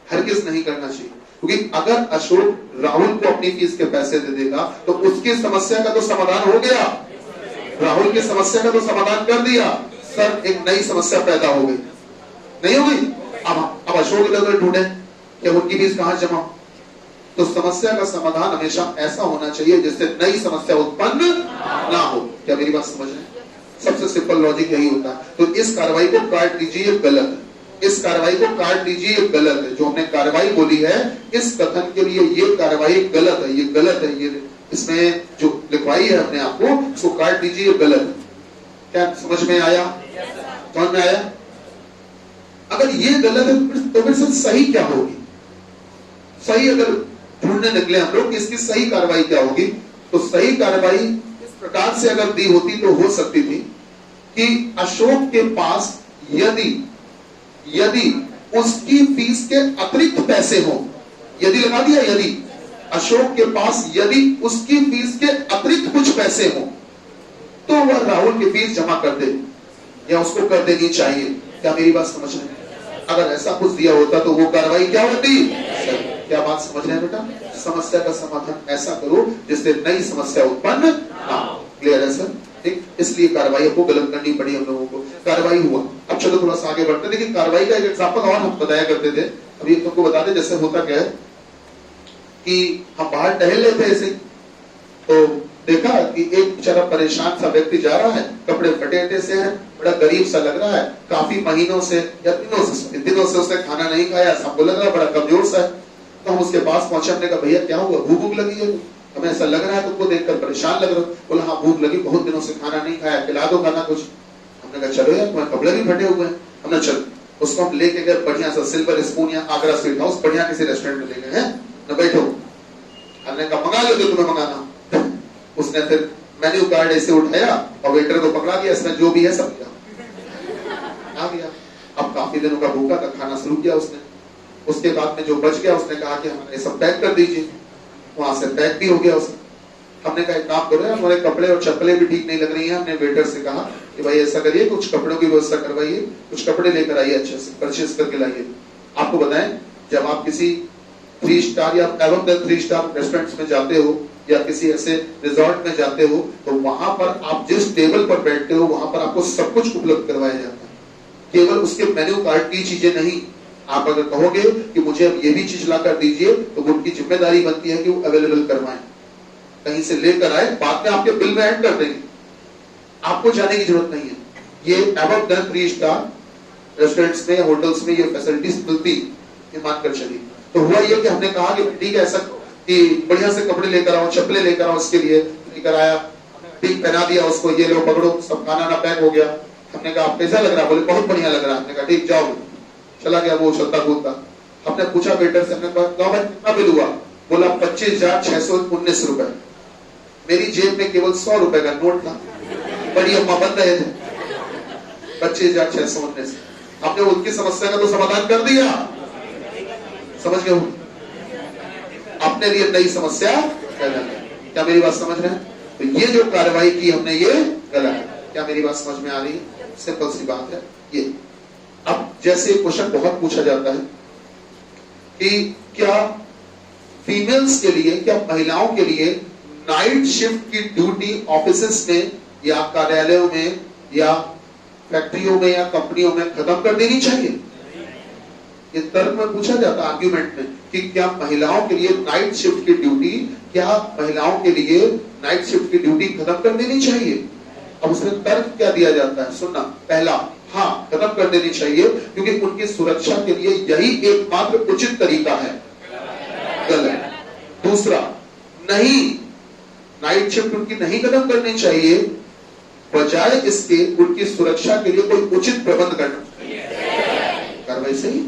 हरगिज नहीं करना चाहिए। क्योंकि अगर अशोक राहुल को अपनी फीस के पैसे दे देगा तो उसकी समस्या का तो समाधान हो गया, राहुल की समस्या का तो समाधान कर दिया, सर एक नई समस्या पैदा हो गई, नहीं हो गई? अब अशोक इधर ढूंढे कि उनकी फीस कहां जमा। तो समस्या का समाधान हमेशा ऐसा होना चाहिए जिससे नई समस्या उत्पन्न ना हो। क्या मेरी बात समझ रहे हैं? सबसे सिंपल लॉजिक यही होता है। तो इस कार्रवाई को काट दीजिए, गलत है। इस कार्रवाई को काट दीजिए, गलत है। जो हमने कार्रवाई बोली है इस कथन के लिए ये कार्रवाई गलत है, ये गलत है, ये इसमें जो लिखवाई है हमने आपको, उसको काट दीजिए, गलत है। क्या समझ में आया? समझ में आया? अगर ये गलत है तो फिर सर सही क्या होगी? सही अगर ढूंढने निकले हम लोग कि इसकी सही कार्रवाई क्या होगी, तो सही कार्रवाई इस प्रकार से अगर दी होती तो हो सकती थी कि अशोक के पास यदि उसकी फीस के अतिरिक्त पैसे हो, यदि लगा दिया, यदि अशोक के पास यदि उसकी फीस के अतिरिक्त कुछ पैसे हो तो वह राहुल की फीस जमा कर दे या उसको कर देनी चाहिए। क्या मेरी बात समझ रहे हैं? अगर ऐसा कुछ दिया होता तो वो कार्रवाई क्या होती? क्या बात समझ रहे हैं बेटा? समस्या का समाधान ऐसा करो जिससे नई समस्या उत्पन्न ना हो। क्लियर है सर? ठीक, इसलिए कार्रवाई को गलत करनी पड़ी हम लोगों को। कार्रवाई हुआ, अब चलो थोड़ा सा आगे बढ़ते। लेकिन कार्रवाई का एक एग्जांपल और हम बताया करते थे, अभी तुमको बता दें। जैसे होता क्या है कि हम बाहर टहल लेते ऐसे, तो देखा कि एक बेचारा परेशान सा व्यक्ति जा रहा है, कपड़े फटे से है, बड़ा गरीब सा लग रहा है, काफी महीनों से या दिनों से उसने खाना नहीं खाया, सबको लग रहा है बड़ा कमजोर सा है। तो हम उसके पास पहुंचे, हमने कहा भैया क्या हुआ, भूख लगी है, हमें ऐसा लग रहा है, तुमको देखकर परेशान लग रहा है। बोला हाँ भूख लगी, बहुत दिनों से खाना नहीं खाया, खिला दो खाना कुछ। हमने कहा चलो यार, तुम्हारे कपड़े भी फटे हुए हैं। हमने चल उसको हम लेके गए बढ़िया सा सिल्वर स्पून या आगरा स्वीट हाउस बढ़िया किसी रेस्टोरेंट में ले गए हैं, न बैठो। हमने कहा मंगा लो जो तुम्हें मंगाना। उसने फिर मेन्यू कार्ड ऐसे उठाया और वेटर को पकड़ा दिया, इसमें जो भी है सब दिया, आ गया। अब काफी दिनों का भूखा था, खाना शुरू किया उसने। उसके बाद में जो बच गया उसने कहा कि हमारे सब पैक कर दीजिए। वहां से पैक भी हो गया उसने। हमने कहा एक काम करो, हमारे कपड़े और चप्पलें भी ठीक नहीं लग रही हैं। हमने वेटर से कहा कि भाई ऐसा करिए, कुछ कपड़ों की व्यवस्था करवाइए, कुछ कपड़े लेकर आइए, अच्छे से परचेज करके लाइए। आपको बताएं, जब आप किसी 3 स्टार या एवं 3 स्टार रेस्टोरेंट्स में जाते हो या किसी ऐसे रिजॉर्ट में जाते हो, तो वहां पर आप जिस टेबल पर बैठते हो वहां पर आपको सब कुछ उपलब्ध करवाया जाता है, केवल उसके मेन्यू कार्ड की चीजें नहीं। आप अगर कहोगे कि मुझे अब ये भी चीज ला कर दीजिए, तो उनकी जिम्मेदारी बनती है कि वो अवेलेबल करवाएं, कहीं से लेकर आए, बाद में आपके बिल में ऐड कर देंगे, आपको जाने की जरूरत नहीं है। ये अबव 3 स्टार रेस्टोरेंट्स में, होटल्स में ये फैसिलिटीज मिलती, ये मानकर चलिए। तो हुआ ये कि हमने कहा कि ठीक है, ऐसा कि बढ़िया से कपड़े लेकर आओ, चप्पलें लेकर आओ, उसके लिए लेकर आया, ठीक पहना दिया उसको, ये लो पकड़ो, सब खाना ना पैक हो गया। हमने कहा आप कैसा लग रहा है? बोले बहुत बढ़िया लग रहा है। हमने कहा ठीक जाओ, चला गया वो चलता कूदता। हमने पूछा वेटर से, हमने कहा भाई कितना बिल हुआ? बोला 25,619 रुपए। मेरी जेब में केवल 100 रुपए का नोट था, बड़ी अम्मा बन रहे थे। 25,619। हमने उनकी समस्या का तो समाधान कर दिया, समझ गए? अपने लिए नई समस्या पैदा की। क्या मेरी बात समझ रहे हैं? तो ये जो कार्रवाई की हमने, ये गलत है। क्या मेरी बात समझ में आ रही है? सिंपल सी बात है ये। अब जैसे क्वेश्चन बहुत पूछा जाता है कि क्या फीमेल्स के लिए, क्या महिलाओं के लिए नाइट शिफ्ट की ड्यूटी ऑफिसेस में या कार्यालयों में या फैक्ट्रियों में या कंपनियों में खत्म कर देनी चाहिए? ये तर्क में पूछा जाता है आर्ग्यूमेंट में कि क्या महिलाओं के लिए नाइट शिफ्ट की ड्यूटी, क्या महिलाओं के लिए नाइट शिफ्ट की ड्यूटी खत्म कर देनी चाहिए? अब उसमें तर्क क्या दिया जाता है, सुनना। पहला, हाँ खत्म कर देनी चाहिए, क्योंकि उनकी सुरक्षा के लिए यही एकमात्र उचित तरीका है। गलत। दूसरा, नहीं, नाइट शिफ्ट उनकी नहीं खत्म करनी चाहिए, बजाय इसके उनकी सुरक्षा के लिए कोई उचित प्रबंध करना। कार्रवाई सही,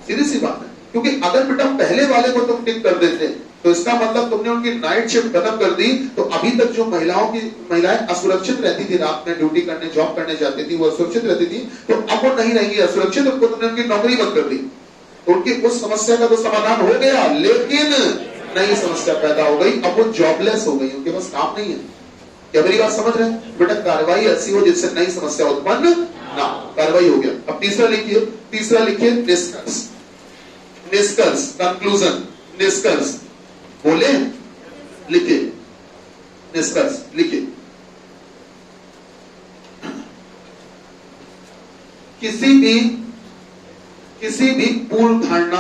सीधी सी बात है। क्योंकि अगर बेटा पहले वाले को तुम टिक कर देते तो इसका मतलब तुमने उनकी नाइट शिफ्ट खत्म कर दी, तो अभी तक जो महिलाएं असुरक्षित रहती थी, रात में ड्यूटी करने, जॉब करने जाती थी, वो असुरक्षित रहती थी, तो अब वो नहीं रहेंगी असुरक्षित, उनको तुमने उनकी नौकरी बंद कर दी, तो उनकी उस समस्या का तो समाधान हो गया, लेकिन नई समस्या पैदा हो गई। अब वो जॉबलेस हो गई, उनके पास काम नहीं है। क्या मेरी बात समझ रहे हैं? बेटा कार्रवाई ऐसी हो जिससे नई समस्या उत्पन्न ना। कार्रवाई हो गया। अब तीसरा लिखिए निष्कर्ष। निष्कर्ष, कंक्लूजन, निष्कर्ष बोले, लिखिए निष्कर्ष, लिखिए। किसी भी पूर्व धारणा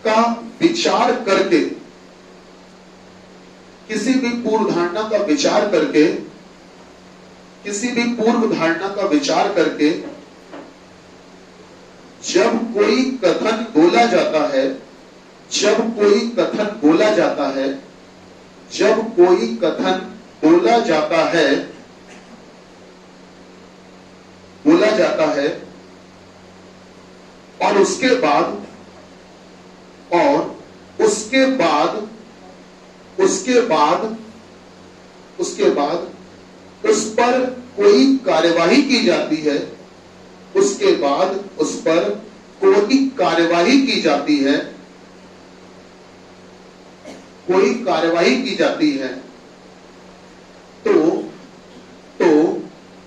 का विचार करके, किसी भी पूर्व धारणा का विचार करके जब कोई कथन बोला जाता है, और उसके बाद उस पर कोई कार्यवाही की जाती है, तो इस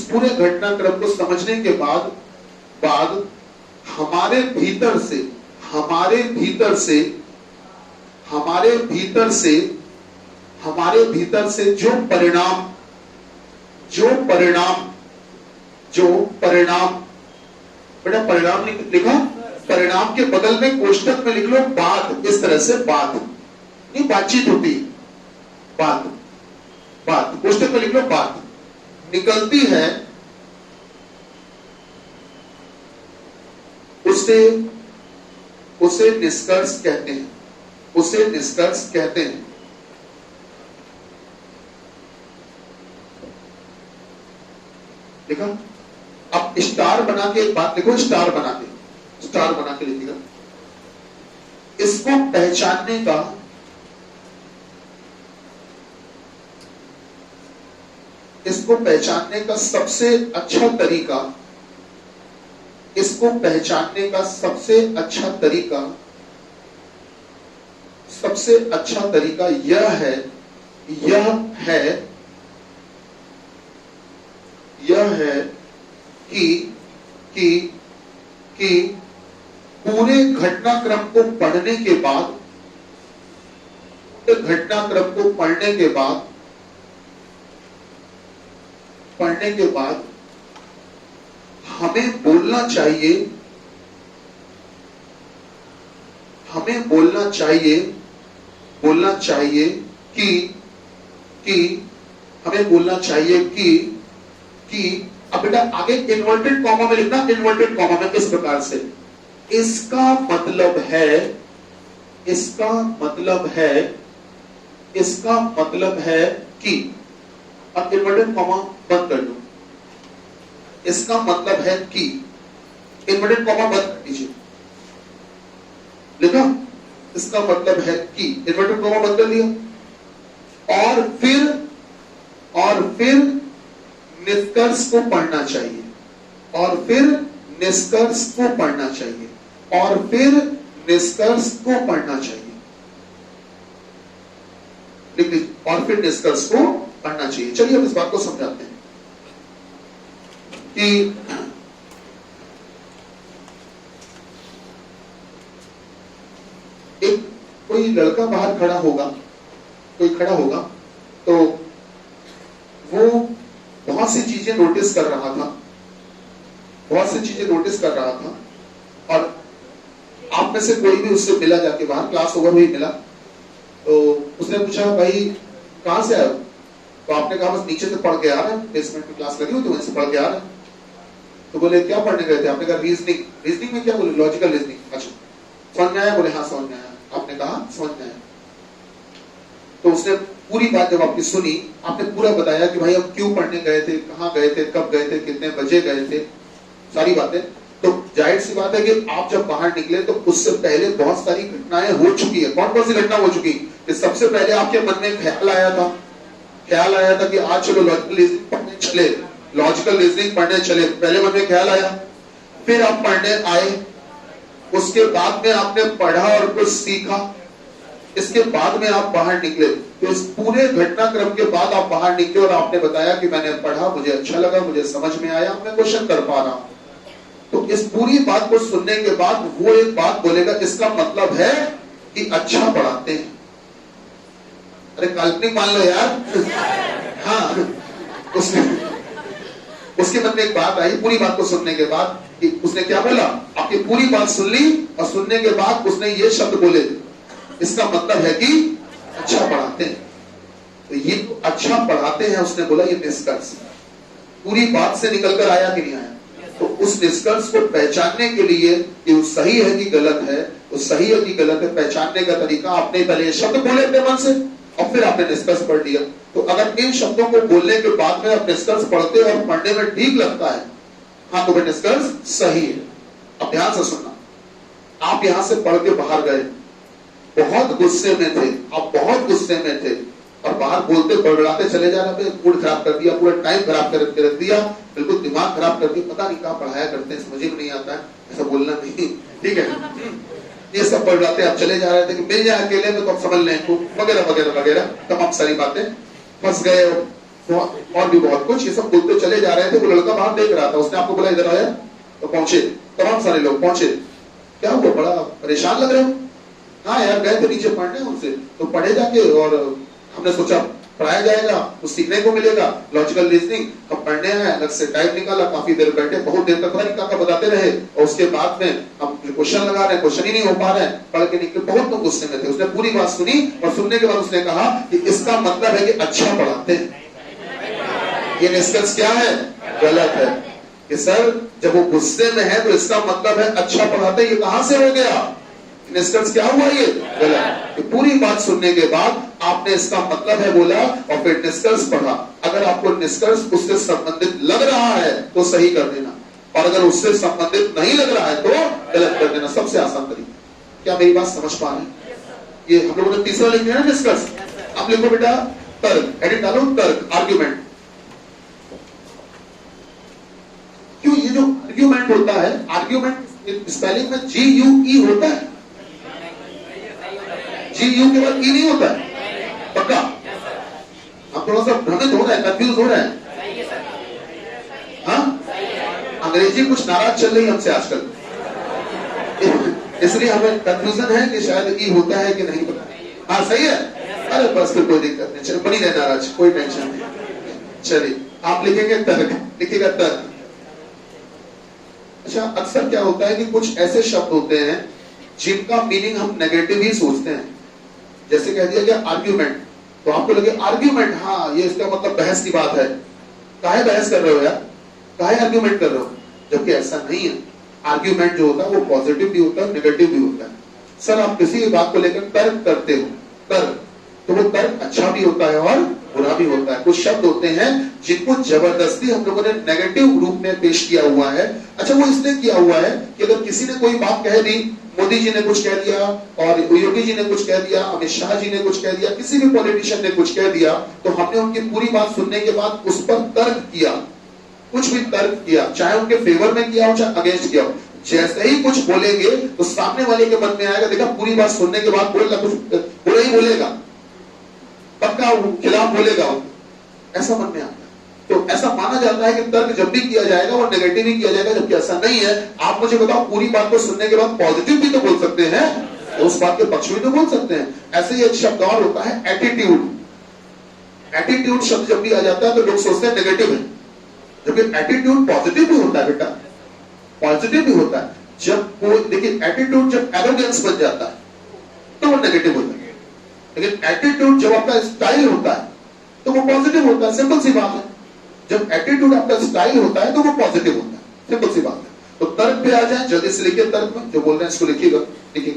पूरे घटनाक्रम को समझने के बाद हमारे भीतर से जो परिणाम बेटा परिणाम लिखा, परिणाम के बगल में कोष्टक में लिख लो बात। इस तरह से बात नहीं, बातचीत होती, बात कोष्टक में लिख लो बात निकलती है, उसे निष्कर्ष कहते हैं। देखा? अब स्टार बना के एक बात लिखो, स्टार बना के लिखिएगा। इसको पहचानने का सबसे अच्छा तरीका यह है कि पूरे घटनाक्रम को पढ़ने के बाद हमें बोलना चाहिए कि अब बेटा आगे इन्वर्टेड कॉमा में लिखना, इन्वर्टेड कॉमा में इस प्रकार से, इसका मतलब है कि, अब इन्वर्टेड कॉमा बंद कर दो, इसका मतलब है कि इन्वर्टेड कॉमा बंद कर दीजिए, लिखा, इसका मतलब है कि इन्वर्टेड कॉमा बंद कर दिया, और फिर निष्कर्ष को पढ़ना चाहिए, और फिर निष्कर्ष को पढ़ना चाहिए, और फिर निष्कर्ष को पढ़ना चाहिए, लिख लीजिए, और फिर निष्कर्ष को पढ़ना चाहिए। चलिए अब इस बात को समझाते हैं कि एक कोई लड़का बाहर खड़ा होगा, कोई खड़ा होगा, तो वो बहुत सी चीजें नोटिस कर रहा था, बहुत सी चीजें नोटिस कर रहा था, और आप में से कोई भी उससे मिला, जाके बाहर क्लास ओवर हुई, मिला, तो उसने पूछा भाई कहां से आए हो? तो आपने कहा बस नीचे से पढ़ के आ रहे हैं, बेसमेंट में क्लास लगी हुई थी वहीं से पढ़ के आ रहे हैं। तो बोले क्या पढ़ने गए थे? आपने कहा रीजनिंग। रीजनिंग में क्या? बोले लॉजिकल रीजनिंग। अच्छा, समझ में आया? बोले हाँ समझ में आया। आपने कहा समझ में आया। तो उसने पूरी बात जब आपकी सुनी, आपने पूरा बताया कि भाई हम क्यों पढ़ने गए थे, कहाँ गए थे, कब गए थे, कितने बजे गए थे, सारी बातें। तो जाहिर सी बात है कि आप जब बाहर निकले तो उससे पहले बहुत सारी घटनाएं हो चुकी है। कौन कौन सी घटना हो चुकी? कि सबसे पहले आपके मन में ख्याल आया था कि आज चलो लॉजिकल रीजनिंग पढ़ने चले, लॉजिकल रीजनिंग पढ़ने चले, पहले मन में ख्याल आया, फिर आप पढ़ने आए, उसके बाद में आपने पढ़ा और कुछ सीखा, इसके बाद में आप बाहर निकले। तो इस पूरे घटनाक्रम के बाद आप बाहर निकले और आपने बताया कि मैंने पढ़ा, मुझे अच्छा लगा, मुझे समझ में आया, मैं क्वेश्चन कर पा रहा हूं। तो इस पूरी बात को सुनने के बाद वो एक बात बोलेगा, इसका मतलब है कि अच्छा पढ़ाते हैं। अरे काल्पनिक मान लो यार। हाँ, उसके मन में एक बात आई पूरी बात को सुनने के बाद कि उसने क्या बोला, आपकी पूरी बात सुन ली और सुनने के बाद उसने ये शब्द बोले, इसका मतलब है कि अच्छा पढ़ाते हैं। तो ये अच्छा पढ़ाते हैं उसने बोला, ये निष्कर्ष पूरी बात से निकलकर आया कि नहीं आया? तो उस निष्कर्ष को पहचानने के लिए कि वो सही है कि गलत है, वो सही है कि गलत है, पहचानने का तरीका आपने पहले ये शब्द बोले अपने मन से और फिर आपने निष्कर्ष पढ़ लिया। तो अगर इन शब्दों को बोलने के बाद में आप निष्कर्ष पढ़ते और पढ़ने में ठीक लगता है, हाँ तो वह निष्कर्ष सही है। अब ध्यान से सुनना, आप यहां से पढ़ के बाहर गए, बहुत गुस्से में थे, आप बहुत गुस्से में थे और बाहर बोलते बड़बड़ाते चले जा रहे थे, मूड खराब कर दिया, पूरा टाइम खराब करके रख दिया, बिल्कुल दिमाग खराब कर दिया, पता नहीं कहाँ पढ़ाया करते हैं, समझ में नहीं आता है, ऐसा बोलना नहीं, ठीक है। ये सब बड़बड़ाते आप चले जा रहे थे कि मिल जाए अकेले में तो आप समझ लें, वगैरह वगैरह वगैरह तमाम सारी बातें, फंस गए और भी बहुत कुछ, ये सब बोलते चले जा रहे थे। वो लड़का बाहर देख रहा था, उसने आपको बोला इधर आया, तो पहुंचे, तमाम सारे लोग पहुंचे। क्या हुआ, बड़ा परेशान लग रहे हो? हाँ यार गए थे नीचे पढ़ने उनसे, तो पढ़े जाके और हमने सोचा पढ़ाया जाएगा, कुछ सीखने को मिलेगा, लॉजिकल रीजनिंग। हम पढ़ने आए, अलग से टाइम निकाला, काफी देर बैठे, बहुत देर तक क्या बताते रहे और उसके बाद में हम क्वेश्चन लगा रहे हैं, क्वेश्चन ही नहीं हो पा रहे हैं, पढ़ के निकले, बहुत लोग गुस्से में थे। उसने पूरी बात सुनी और सुनने के बाद उसने कहा कि इसका मतलब है कि अच्छा पढ़ाते हैं। ये निष्कर्ष क्या है? गलत है। कि सर जब वो गुस्से में है तो इसका मतलब है अच्छा पढ़ाते, ये कहां से हो गया? निष्कर्ष क्या हुआ? ये गलत। तो पूरी बात सुनने के बाद आपने इसका मतलब है बोला और फिर निष्कर्ष पढ़ा। अगर आपको निष्कर्ष उससे संबंधित लग रहा है तो सही कर देना, और अगर उससे संबंधित नहीं लग रहा है तो गलत कर देना। सबसे आसान तरीका। क्या मेरी बात समझ पा रहे हैं? ये हम लोगों ने तीसरा लिख दिया ना, निष्कर्ष। अब लिखो बेटा तर्क, हेडिंग डालो तर्क, आर्ग्यूमेंट। क्यों ये जो आर्ग्यूमेंट होता है, आर्ग्यूमेंट स्पेलिंग में GUE होता है, GU के बाद E नहीं होता है, पक्का? हम थोड़ा सा भ्रमित हो रहे हैं, कंफ्यूज हो रहे हैं। हाँ, अंग्रेजी कुछ नाराज चल रही है हमसे आजकल, इसलिए हमें कंफ्यूजन है कि शायद E होता है कि नहीं होता। हाँ सही है, अरे बस फिर कोई दिक्कत नहीं, चलो बनी रहे नाराज, कोई टेंशन नहीं। चलिए आप लिखेंगे तर्क, लिखिएगा तर्क। अच्छा, अक्सर क्या होता है कि कुछ ऐसे शब्द होते हैं जिनका मीनिंग हम नेगेटिव ही सोचते हैं। जैसे कह दिया गया आर्ग्यूमेंट, तो आपको लगे आर्ग्यूमेंट, हाँ ये इसका मतलब बहस की बात है, काहे बहस कर रहे हो यार, काहे आर्ग्यूमेंट कर रहे हो? जबकि ऐसा नहीं है। आर्ग्यूमेंट जो होता है वो पॉजिटिव भी होता है, नेगेटिव भी होता है। सर आप किसी भी बात को लेकर तर्क करते हो, तर्क, तो वो तर्क अच्छा भी होता है और बुरा भी होता है। कुछ शब्द होते हैं जिनको जबरदस्ती हम लोगों ने नेगेटिव रूप में पेश किया हुआ है। अच्छा, वो इसलिए किया हुआ है कि अगर किसी ने कोई बात कह दी, मोदी जी ने कुछ कह दिया और योगी जी ने कुछ कह दिया, अमित शाह जी ने कुछ कह दिया, किसी भी पॉलिटिशियन ने कुछ कह दिया, तो हमने उनकी पूरी बात सुनने के बाद उस पर तर्क किया, कुछ भी तर्क किया, चाहे उनके फेवर में किया हो चाहे अगेंस्ट किया हो। जैसे ही कुछ बोलेंगे तो सामने वाले के मन में आएगा, देखा पूरी बात सुनने के बाद बोलेगा, कुछ बुरा ही बोलेगा, पक्का खिलाफ बोलेगा, ऐसा मन में आता है। तो ऐसा माना जाता है कि तर्क जब भी किया जाएगा वो नेगेटिव ही किया जाएगा, जबकि ऐसा नहीं है। आप मुझे बताओ, पूरी बात को सुनने के बाद पॉजिटिव भी तो बोल सकते हैं, तो उस बात के पक्ष में तो बोल सकते हैं। ऐसे ही एक शब्द और होता है एटीट्यूड। एटीट्यूड शब्द जब भी आ जाता है तो लोग सोचते हैं नेगेटिव है, जबकि एटीट्यूड पॉजिटिव भी होता है बेटा, पॉजिटिव भी होता है। जब वो देखिए, एटीट्यूड जब एरोगेंस बन जाता है तो वो नेगेटिव होता है, लेकिन एटीट्यूड जब आपका स्टाइल होता है तो वो पॉजिटिव होता है। सिंपल सी बात है, जब एटीट्यूड आपका स्टाइल होता है तो वो पॉजिटिव होता है, सिंपल सी बात है। तो तर्क पे आ जाए, जल्दी से लिखिए, तर्क में जो बोल रहे हैं इसको लिखिएगा, लिखिए।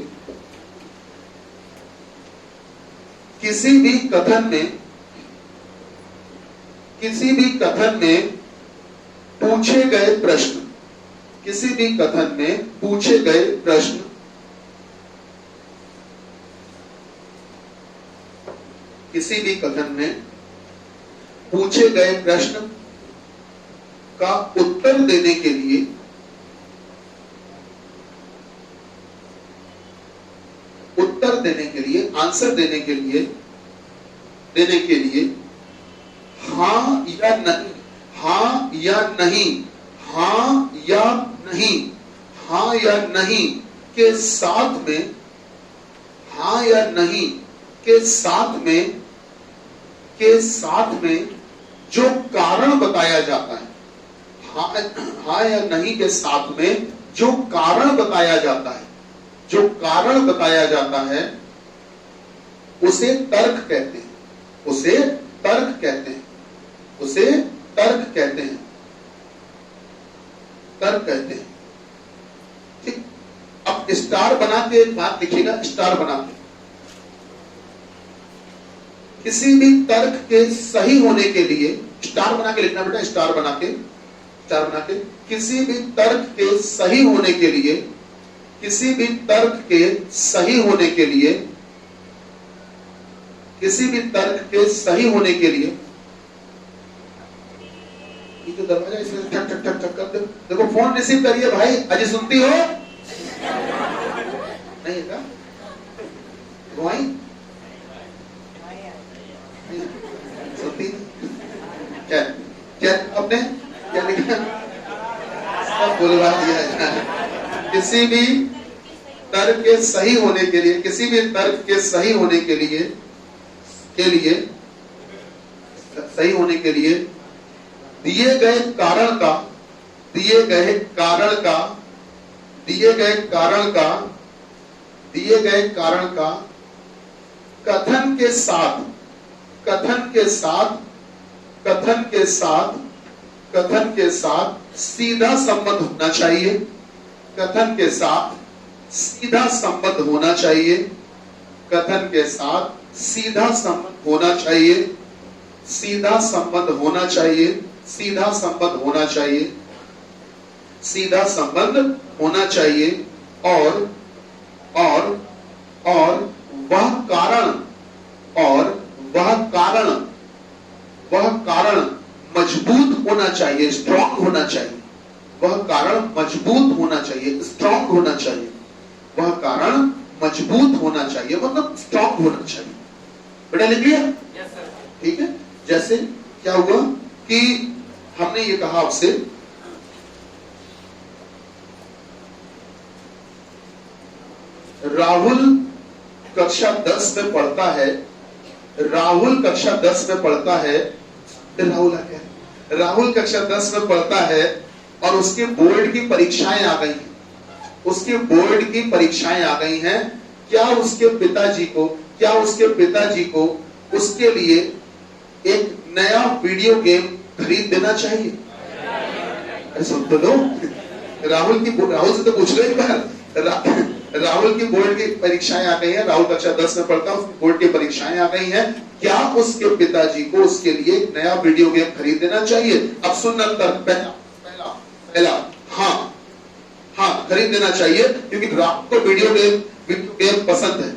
किसी भी कथन में पूछे गए प्रश्न, किसी भी कथन में पूछे गए प्रश्न किसी भी कथन में पूछे गए प्रश्न का उत्तर देने के लिए आंसर देने के लिए हां या नहीं, हां या नहीं, हां या नहीं, हां या नहीं के साथ में, हां या नहीं के साथ में जो कारण बताया जाता है, हां या नहीं के साथ में जो कारण बताया जाता है, जो कारण बताया जाता है उसे तर्क कहते हैं, उसे तर्क कहते हैं, उसे तर्क कहते हैं, तर्क कहते हैं। ठीक, अब स्टार बना के एक बात लिखिएगा, स्टार बना के। किसी भी तर्क के सही होने के लिए स्टार बना के लिखना बेटा, स्टार बना के, स्टार बना के। किसी भी तर्क के सही होने के लिए, किसी भी तर्क के सही होने के लिए, किसी भी तर्क के सही होने के लिए, ये जो दरवाजा इसमें ठक ठक ठक ठक कर दे, देखो फोन रिसीव करिए भाई, अजय सुनती हो नहीं क्या रुआई सुनती क्या, क्या आपने क्या लिखा, सब बुलवा दिया। किसी भी तर्क के सही होने के लिए, किसी भी तर्क के सही होने के लिए सही होने के लिए दिए गए कारण का, दिए गए कारण का, दिए गए कारण का, दिए गए कारण का कथन के साथ, कथन के साथ, कथन के साथ, कथन के साथ सीधा संबंध होना चाहिए, कथन के साथ सीधा संबंध होना चाहिए, कथन के साथ सीधा संबंध होना चाहिए, सीधा संबंध होना चाहिए, सीधा संबंध होना चाहिए, सीधा संबंध होना चाहिए। और वह कारण, और वह कारण मजबूत होना चाहिए, स्ट्रॉन्ग होना चाहिए, वह कारण मजबूत होना चाहिए, स्ट्रॉन्ग होना चाहिए, वह कारण मजबूत होना चाहिए, मतलब स्ट्रॉन्ग होना चाहिए। बेटा लिख लिया? Yes sir. ठीक है, जैसे क्या हुआ कि हमने ये कहा आपसे, राहुल कक्षा 10 में पढ़ता है, राहुल कक्षा 10 में पढ़ता है, राहुल कक्षा 10 में पढ़ता है और उसके बोर्ड की परीक्षाएं आ गई हैं, उसके बोर्ड की परीक्षाएं आ गई हैं। क्या उसके पिताजी को उसके लिए एक नया वीडियो गेम खरीद देना चाहिए? अरे सुन तो लो, राहुल से तो पूछ लो एक बार, राहुल की बोर्ड की परीक्षाएं आ गई हैं, राहुल कक्षा 10 में पढ़ता है, बोर्ड की परीक्षाएं आ गई हैं। क्या उसके पिताजी को उसके लिए एक नया वीडियो गेम खरीद देना चाहिए? अब सुनना तर्क, पहला पहला पहला हाँ, हाँ खरीद देना चाहिए, क्योंकि राहुल को वीडियो गेम पसंद है।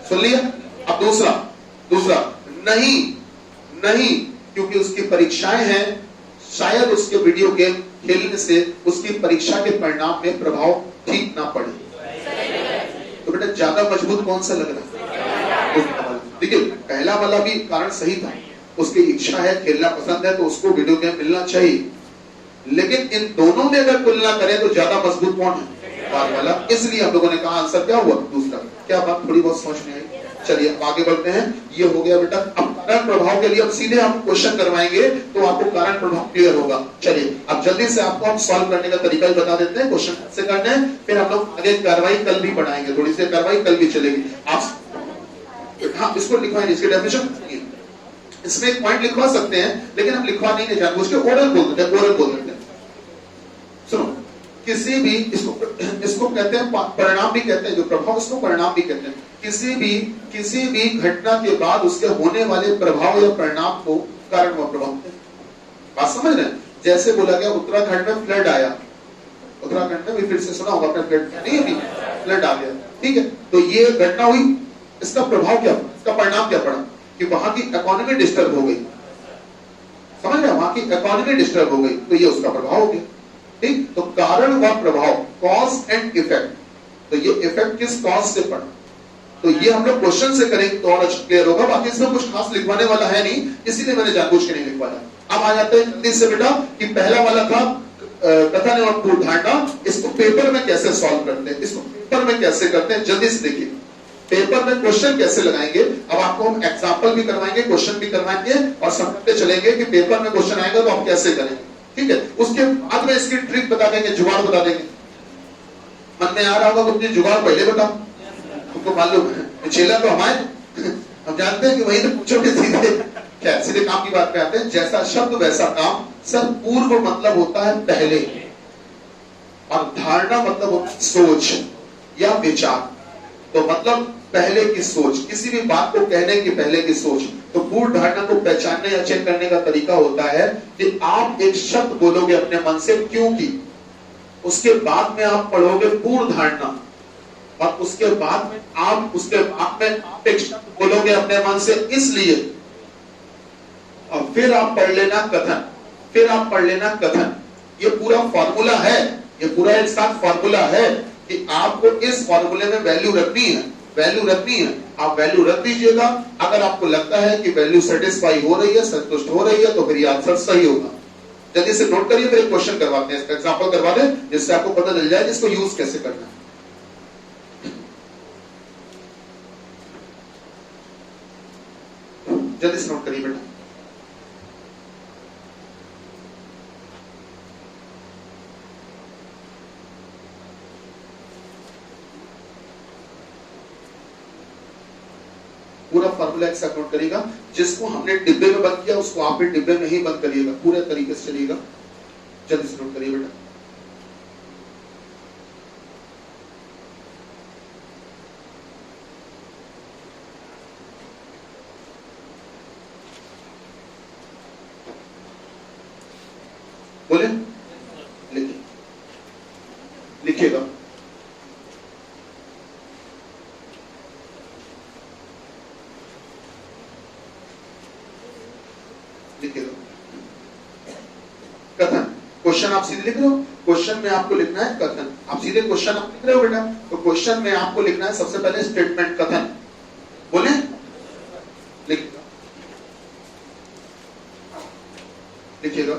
सुन लिया? अब दूसरा दूसरा नहीं, नहीं, क्योंकि उसकी परीक्षाएं हैं, शायद उसके वीडियो गेम खेलने से उसकी परीक्षा के परिणाम में प्रभाव ठीक ना पड़े। तो बेटा ज्यादा मजबूत कौन सा लग रहा है? देखिए पहला वाला भी कारण सही था, उसकी इच्छा है, खेलना पसंद है, तो उसको वीडियो गेम मिलना चाहिए। लेकिन इन दोनों में अगर तुलना करें तो ज्यादा मजबूत कौन है? बाद वाला। इसलिए हम लोगों ने कहा आंसर क्या हुआ? दूसरा। क्या बात थोड़ी बहुत समझ में आई? चलिए अब आगे बढ़ते हैं। ये हो गया बेटा। अब कारण प्रभाव के लिए अब सीधे हम क्वेश्चन करवाएंगे तो आपको कारण प्रभाव क्लियर होगा। चलिए अब जल्दी से आपको हम सॉल्व करने का तरीका ही बता देते हैं, क्वेश्चन कैसे करने हैं, फिर हम लोग आगे कार्रवाई कल भी बढ़ाएंगे, थोड़ी सी कार्रवाई कल भी चलेगी। आप हाँ इसको लिखवाएंगे, इसकी डेफिनेशन इसमें एक पॉइंट लिखवा सकते हैं, लेकिन हम लिखवा नहीं जानते, उसके ओरल बोल देते हैं, ओरल बोल देते हैं। सुनो, किसी भी इसको कहते हैं परिणाम भी कहते हैं, जो प्रभाव इसको परिणाम भी कहते हैं। किसी भी घटना के बाद उसके होने वाले प्रभाव या परिणाम को कारण व प्रभाव। बात समझ रहे हैं? जैसे बोला गया उत्तराखंड में फ्लड आया, उत्तराखंड में भी फिर से सुना होगा आपने, फ्लड नहीं अभी फ्लड आ गया, ठीक है, तो ये घटना हुई, इसका प्रभाव क्या, इसका परिणाम क्या पड़ा कि वहां की इकोनॉमी डिस्टर्ब हो गई। समझ रहे? वहां की इकोनॉमी डिस्टर्ब हो गई, तो ये उसका प्रभाव हो गया। ठीक, तो कारण व प्रभाव, कॉज एंड इफेक्ट, तो ये इफेक्ट किस कॉज से पड़ा, तो ये हम लोग क्वेश्चन से करेंगे तो और अच्छा क्लियर होगा। बाकी इसमें कुछ खास लिखवाने वाला है नहीं, इसीलिए मैंने जानबूझ के नहीं लिखवाया। अब आ जाते हैं जल्दी से बेटा कि पहला वाला था कथन एवं पूर्व धारणा, इसको पेपर में कैसे सॉल्व करते हैं, इसको पेपर में कैसे करते हैं, जल्दी से देखिए पेपर में क्वेश्चन कैसे लगाएंगे। अब आपको हम एग्जाम्पल भी करवाएंगे, क्वेश्चन भी करवाएंगे और समझते चलेंगे कि पेपर में क्वेश्चन आएगा तो आप कैसे करेंगे, ठीक है। उसके बाद में इसकी ट्रिक बता देंगे, जुगाड़ बता देंगे। मन में आ रहा होगा तो जुगाड़ पहले बताओ, हमको मालूम है चेला तो हमारे हम जानते हैं कि वही तो पूछोगे सीधे। क्या सीधे काम की बात पे आते हैं, जैसा शब्द वैसा काम। सर पूर्व मतलब होता है पहले, और धारणा मतलब होता है सोच या विचार, तो मतलब पहले की सोच, किसी भी बात को कहने की पहले की सोच। तो पूर्व धारणा को पहचानने या चेक करने का तरीका होता है कि आप एक शब्द बोलोगे अपने मन से क्योंकि, उसके बाद में आप पढ़ोगे पूर्व धारणा, और उसके बाद में आप एक शब्द बोलोगे अपने मन से इसलिए, और फिर आप पढ़ लेना कथन, फिर आप पढ़ लेना कथन। ये पूरा फॉर्मूला है, ये पूरा एक साथ फॉर्मूला है कि आपको इस फॉर्मूले में वैल्यू रखनी है, वैल्यू रखनी है। आप वैल्यू रख दीजिएगा, अगर आपको लगता है कि वैल्यू सेटिस्फाई हो रही है, संतुष्ट हो रही है, तो फिर ये आंसर सही होगा। जल्दी से नोट करिए, फिर एक क्वेश्चन करवाते हैं, इसका एग्जांपल करवा दें जिससे आपको पता चल जाए इसको यूज कैसे करना है। जल्दी से नोट करिए बेटा। पूरा फॉर्मूला एक साथ नोट करिएगा, जिसको हमने डिब्बे में बंद किया उसको आप भी डिब्बे में ही बंद करिएगा, पूरे तरीके से चलिएगा। जल्दी से नोट करिए बेटा। बोले लिखिए, लिखिएगा। कथन, क्वेश्चन आप सीधे लिख रहे हो, क्वेश्चन में आपको लिखना है कथन। आप सीधे क्वेश्चन आप लिख रहे हो बेटा, तो क्वेश्चन में आपको लिखना है सबसे पहले स्टेटमेंट कथन। बोले लिखिएगा।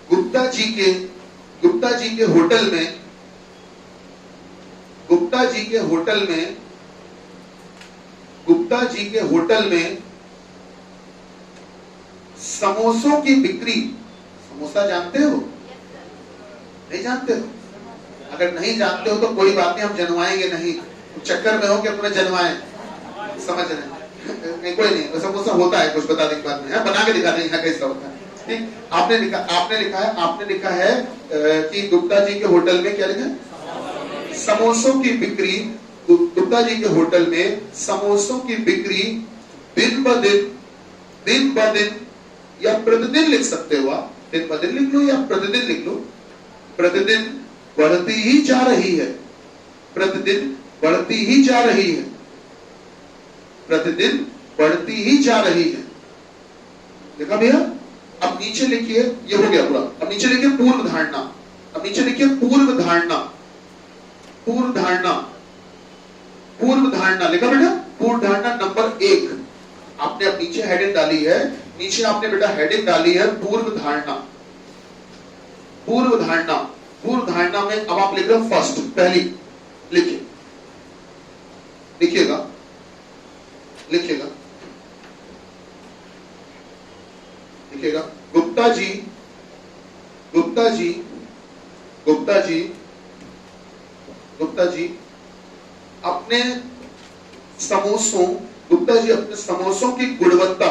गुप्ता जी के होटल में, गुप्ता जी के होटल में समोसों की बिक्री, समोसा जानते हो? नहीं जानते हो? अगर नहीं जानते हो तो कोई बात नहीं, हम जनवाएंगे नहीं, चक्कर में हो कि अपने जनवाएं, समझ रहे हैं? कोई नहीं, समोसा होता है कुछ बता दें बाद में, बना के दिखा दें यहाँ कैसा होता है। ठीक, आपने लिखा है कि गुप्ता जी के होटल में क्या लिखा है? समोसों की बिक्री, गुप्ता जी के होटल में समोसों की बिक्री दिन ब दिन या प्रतिदिन लिख सकते हो आप, दिन ब दिन लिख लो या प्रतिदिन लिख लो, प्रतिदिन बढ़ती ही जा रही है, प्रतिदिन बढ़ती ही जा रही है, प्रतिदिन बढ़ती ही जा रही है। देखा भैया? अब नीचे लिखिए, ये हो गया पूरा। अब नीचे लिखिए पूर्व धारणा, अब नीचे लिखिए पूर्व धारणा, पूर्व धारणा, पूर्व धारणा लिखा बेटा? पूर्व धारणा नंबर 1 आपने अब नीचे हेडिंग डाली है, नीचे आपने बेटा हेडिंग डाली है पूर्व धारणा, पूर्व धारणा। पूर्व धारणा में अब आप लिख रहे हो फर्स्ट, पहली लिखिए, लिखिएगा, लिखिएगा, लिखिएगा। गुप्ता जी, गुप्ता जी, गुप्ता जी, गुप्ता जी अपने समोसों, गुप्ता जी अपने समोसों की गुणवत्ता,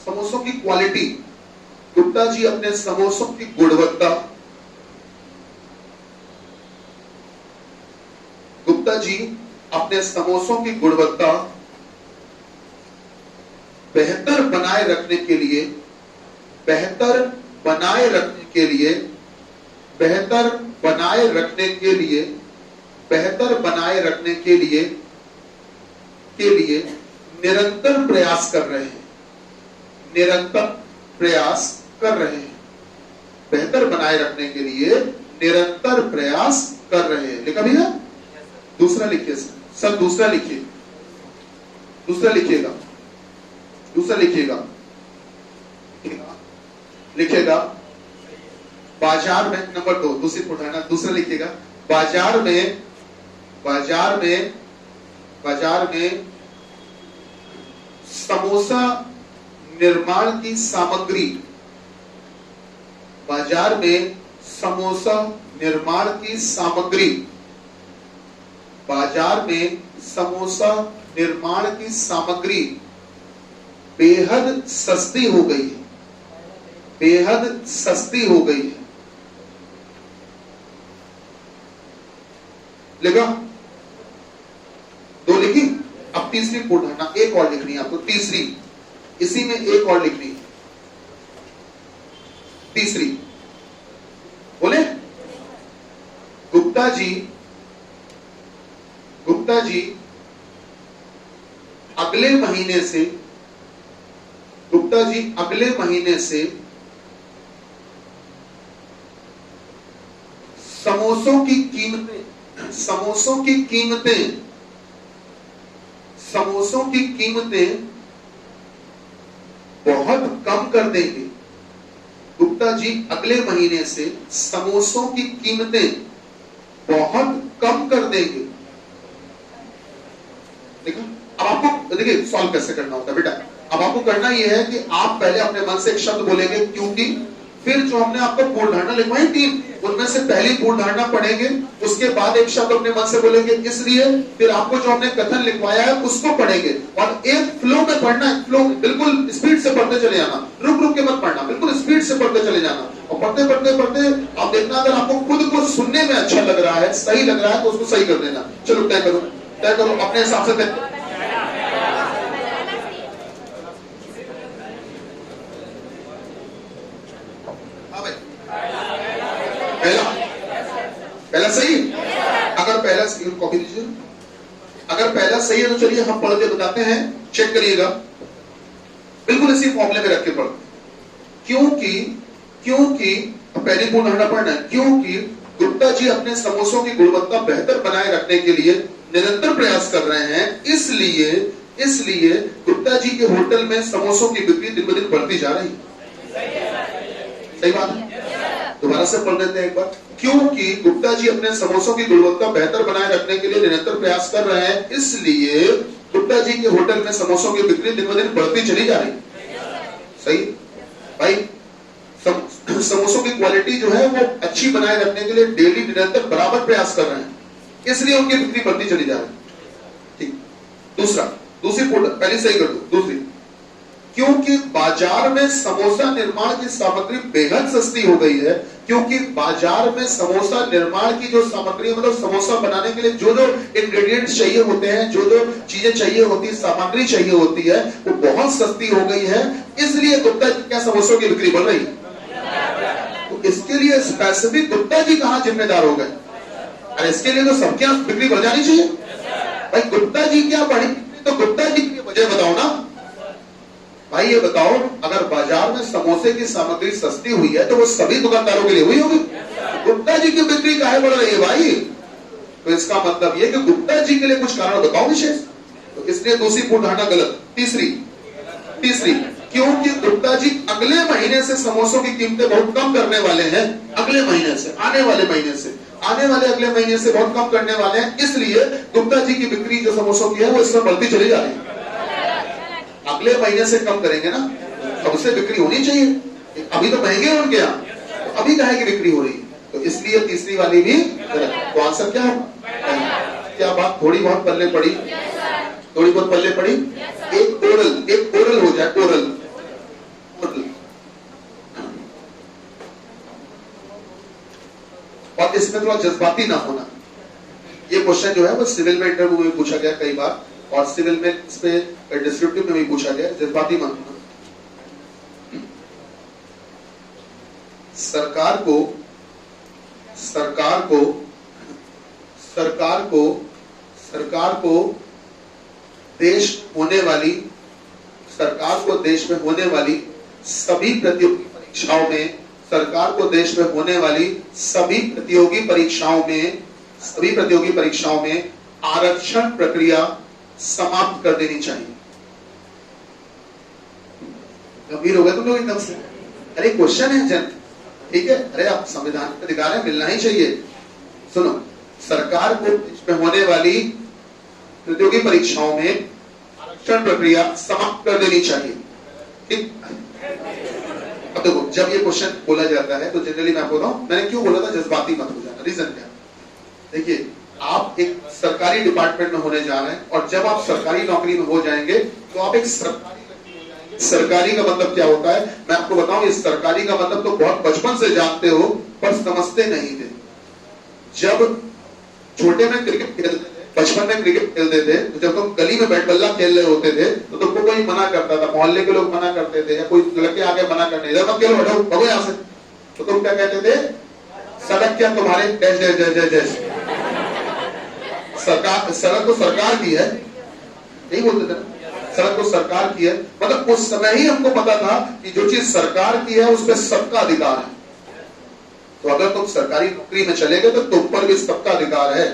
समोसों की क्वालिटी, गुप्ता जी अपने समोसों की गुणवत्ता, गुप्ता जी अपने समोसों की गुणवत्ता बेहतर बनाए रखने के लिए, बेहतर बनाए रखने के लिए, बेहतर बनाए रखने के लिए, बेहतर बनाए रखने के लिए निरंतर प्रयास कर रहे हैं, निरंतर प्रयास कर रहे हैं, बेहतर बनाए रखने के लिए निरंतर प्रयास कर रहे हैं। लिखा भैया? दूसरा लिखिए सर, दूसरा लिखिए, दूसरा लिखिएगा, दूसरा लिखिएगा, लिखिएगा बाजार में, नंबर 2 दूसरी उठाना, दूसरा लिखिएगा बाजार में, बाजार में, बाजार में समोसा निर्माण की सामग्री, बाजार में समोसा निर्माण की सामग्री, बाजार में समोसा निर्माण की सामग्री बेहद सस्ती हो गई है, बेहद सस्ती हो गई है। लिखा? 2 लिखी? अब तीसरी पूर्ण धारणा, एक और लिखनी है आपको, तीसरी, इसी में एक और लिखनी है, तीसरी बोले? गुप्ता जी, गुप्ता जी अगले महीने से, गुप्ता जी अगले महीने से समोसों की कीमतें, समोसों की कीमतें, समोसों की कीमतें बहुत कम कर देंगे। गुप्ता जी अगले महीने से समोसों की कीमतें बहुत कम कर देंगे। देखो, अब आपको देखिए सॉल्व कैसे करना होता है बेटा। अब आपको करना यह है कि आप पहले अपने मन से एक शब्द बोलेंगे क्योंकि, फिर जो हमने आपको पूर्ण धारणा लिखवाई 3, उनमें से पहली पूर्ण धारणा पढ़ेंगे, उसके बाद एक शब्द अपने मन से बोलेंगे इसलिए, फिर आपको जो हमने कथन लिखवाया है उसको पढ़ेंगे, और एक फ्लो में पढ़ना है, फ्लो बिल्कुल स्पीड से पढ़ते चले जाना, रुक रुक के मत पढ़ना, बिल्कुल स्पीड से पढ़ते चले जाना, और पढ़ते पढ़ते पढ़ते आप देखना अगर आपको खुद को सुनने में अच्छा लग रहा है, सही लग रहा है, तो उसको सही कर देना। चलो तय करो, तय करो अपने हिसाब से तय। पहला, पहला सही? अगर पहला कॉपी दीजिए, अगर पहला सही है तो चलिए हम पढ़ के बताते हैं, चेक करिएगा, बिल्कुल इसी फॉर्मूले में रख के पढ़। क्योंकि, क्योंकि पहली पूर्ण धारणा पढ़ना है, क्योंकि गुप्ता जी अपने समोसों की गुणवत्ता बेहतर बनाए रखने के लिए निरंतर प्रयास कर रहे हैं, इसलिए, इसलिए गुप्ता जी के होटल में समोसों की बिक्री दिन ब दिन बढ़ती जा रही है। सही बात है? दोबारा से पढ़ लेते हैं एक बार। क्योंकि गुप्ता जी अपने समोसों की गुणवत्ता बेहतर बनाए रखने के लिए निरंतर प्रयास कर रहे हैं, इसलिए गुप्ता जी के होटल में समोसों की बिक्री दिन ब दिन बढ़ती चली जा रही है। सही भाई? समोसों की क्वालिटी जो है वो अच्छी बनाए रखने के लिए डेली निरंतर बराबर प्रयास कर रहे हैं, इसलिए उनकी बिक्री बढ़ती चली जा रही है। ठीक। दूसरा, दूसरी पहली सही कर दो, दूसरी क्योंकि बाजार में समोसा निर्माण की सामग्री बेहद सस्ती हो गई है। क्योंकि बाजार में समोसा निर्माण की जो सामग्री, मतलब समोसा बनाने के लिए जो जो इंग्रेडिएंट्स चाहिए होते हैं, जो जो चीजें चाहिए होती है, सामग्री चाहिए होती है, वो बहुत सस्ती हो गई है। इसलिए गुप्ता जी क्या समोसों की बिक्री बढ़ रही है। तो इसके लिए स्पेसिफिक गुप्ता जी कहां जिम्मेदार हो गए? अरे इसके लिए तो सबके यहां बिक्री बढ़ जानी चाहिए भाई। गुप्ता जी क्या बढ़ी, तो गुप्ता जी की वजह बताओ ना भाई। ये बताओ, अगर बाजार में समोसे की सामग्री सस्ती हुई है तो वो सभी दुकानदारों के लिए हुई होगी। गुप्ता जी की बिक्री काहे बढ़ रही है भाई? तो इसका मतलब ये कि गुप्ता जी के लिए कुछ कारण बताओ विशेष। तो इसलिए दूसरी पूर्ण धारणा गलत। तीसरी क्योंकि गुप्ता जी अगले महीने से समोसों की कीमतें बहुत कम करने वाले हैं। अगले महीने से, आने वाले अगले महीने से बहुत कम करने वाले हैं। इसलिए गुप्ता जी की बिक्री जो समोसों की है वो इसमें बढ़ती चली जा रही है। अगले महीने से कम करेंगे ना, अब उससे बिक्री होनी चाहिए। अभी तो महंगे हैं उनके यहाँ, तो अभी काहे की बिक्री हो रही है? तो इसलिए तीसरी वाली भी गलत। तो आंसर क्या है? क्या बात थोड़ी बहुत पल्ले पड़ी? थोड़ी बहुत पल्ले पड़ी। एक ओरल हो जाए, ओरल। और इसमें थोड़ा जज्बाती ना होना। ये क्वेश्चन जो है वो सिविल में इंटरव्यू में पूछा गया कई बार, और सिविल में इस पे डिस्क्रिप्टिव में भी पूछा गया। जज्बाती मत होना। देश में होने वाली सभी प्रतियोगी परीक्षाओं में, सरकार को देश में होने वाली सभी प्रतियोगी परीक्षाओं में आरक्षण प्रक्रिया समाप्त कर देनी चाहिए। गंभीर हो गए तुम लोग एकदम से? अरे क्वेश्चन है जन, ठीक है? अरे आप संविधान का अधिकार है, मिलना ही चाहिए। सुनो, सरकार को देश में होने वाली प्रतियोगी परीक्षाओं में आरक्षण प्रक्रिया समाप्त कर देनी चाहिए। ठीक? अब देखो, जब ये क्वेश्चन बोला जाता है तो जनरली मैं आपको बताऊं, मैंने क्यों बोला था जज्बाती मत हो जाना। रीजन क्या? देखिए, आप एक सरकारी डिपार्टमेंट में होने जा रहे हैं, और जब आप सरकारी नौकरी में हो जाएंगे तो आप एक सरकारी का मतलब क्या होता है मैं आपको बताऊं। इस सरकारी का मतलब तो बहुत बचपन से जानते हो, पर समझते नहीं थे। जब छोटे में क्रिकेट खेलते थे, बचपन में क्रिकेट खेलते थे, तो जब तुम गली में बैट बल्ला खेल रहे होते थे तो तुमको कोई मना करता था, मोहल्ले के लोग मना करते थे, या कोई लड़के आगे मना करते, इधर मत खेलो, हटो, भगो यहाँ से। तो तुम क्या कहते थे? सड़क क्या तुम्हारे? जय जय जय जय जय। सड़क तो सरकार की है, नहीं बोलते थे? सड़क तो सरकार की है, मतलब उस समय ही हमको पता था कि जो चीज सरकार की है उस पर सबका अधिकार है। तो अगर तुम सरकारी नौकरी में चले गए तो तुम पर भी सबका अधिकार है।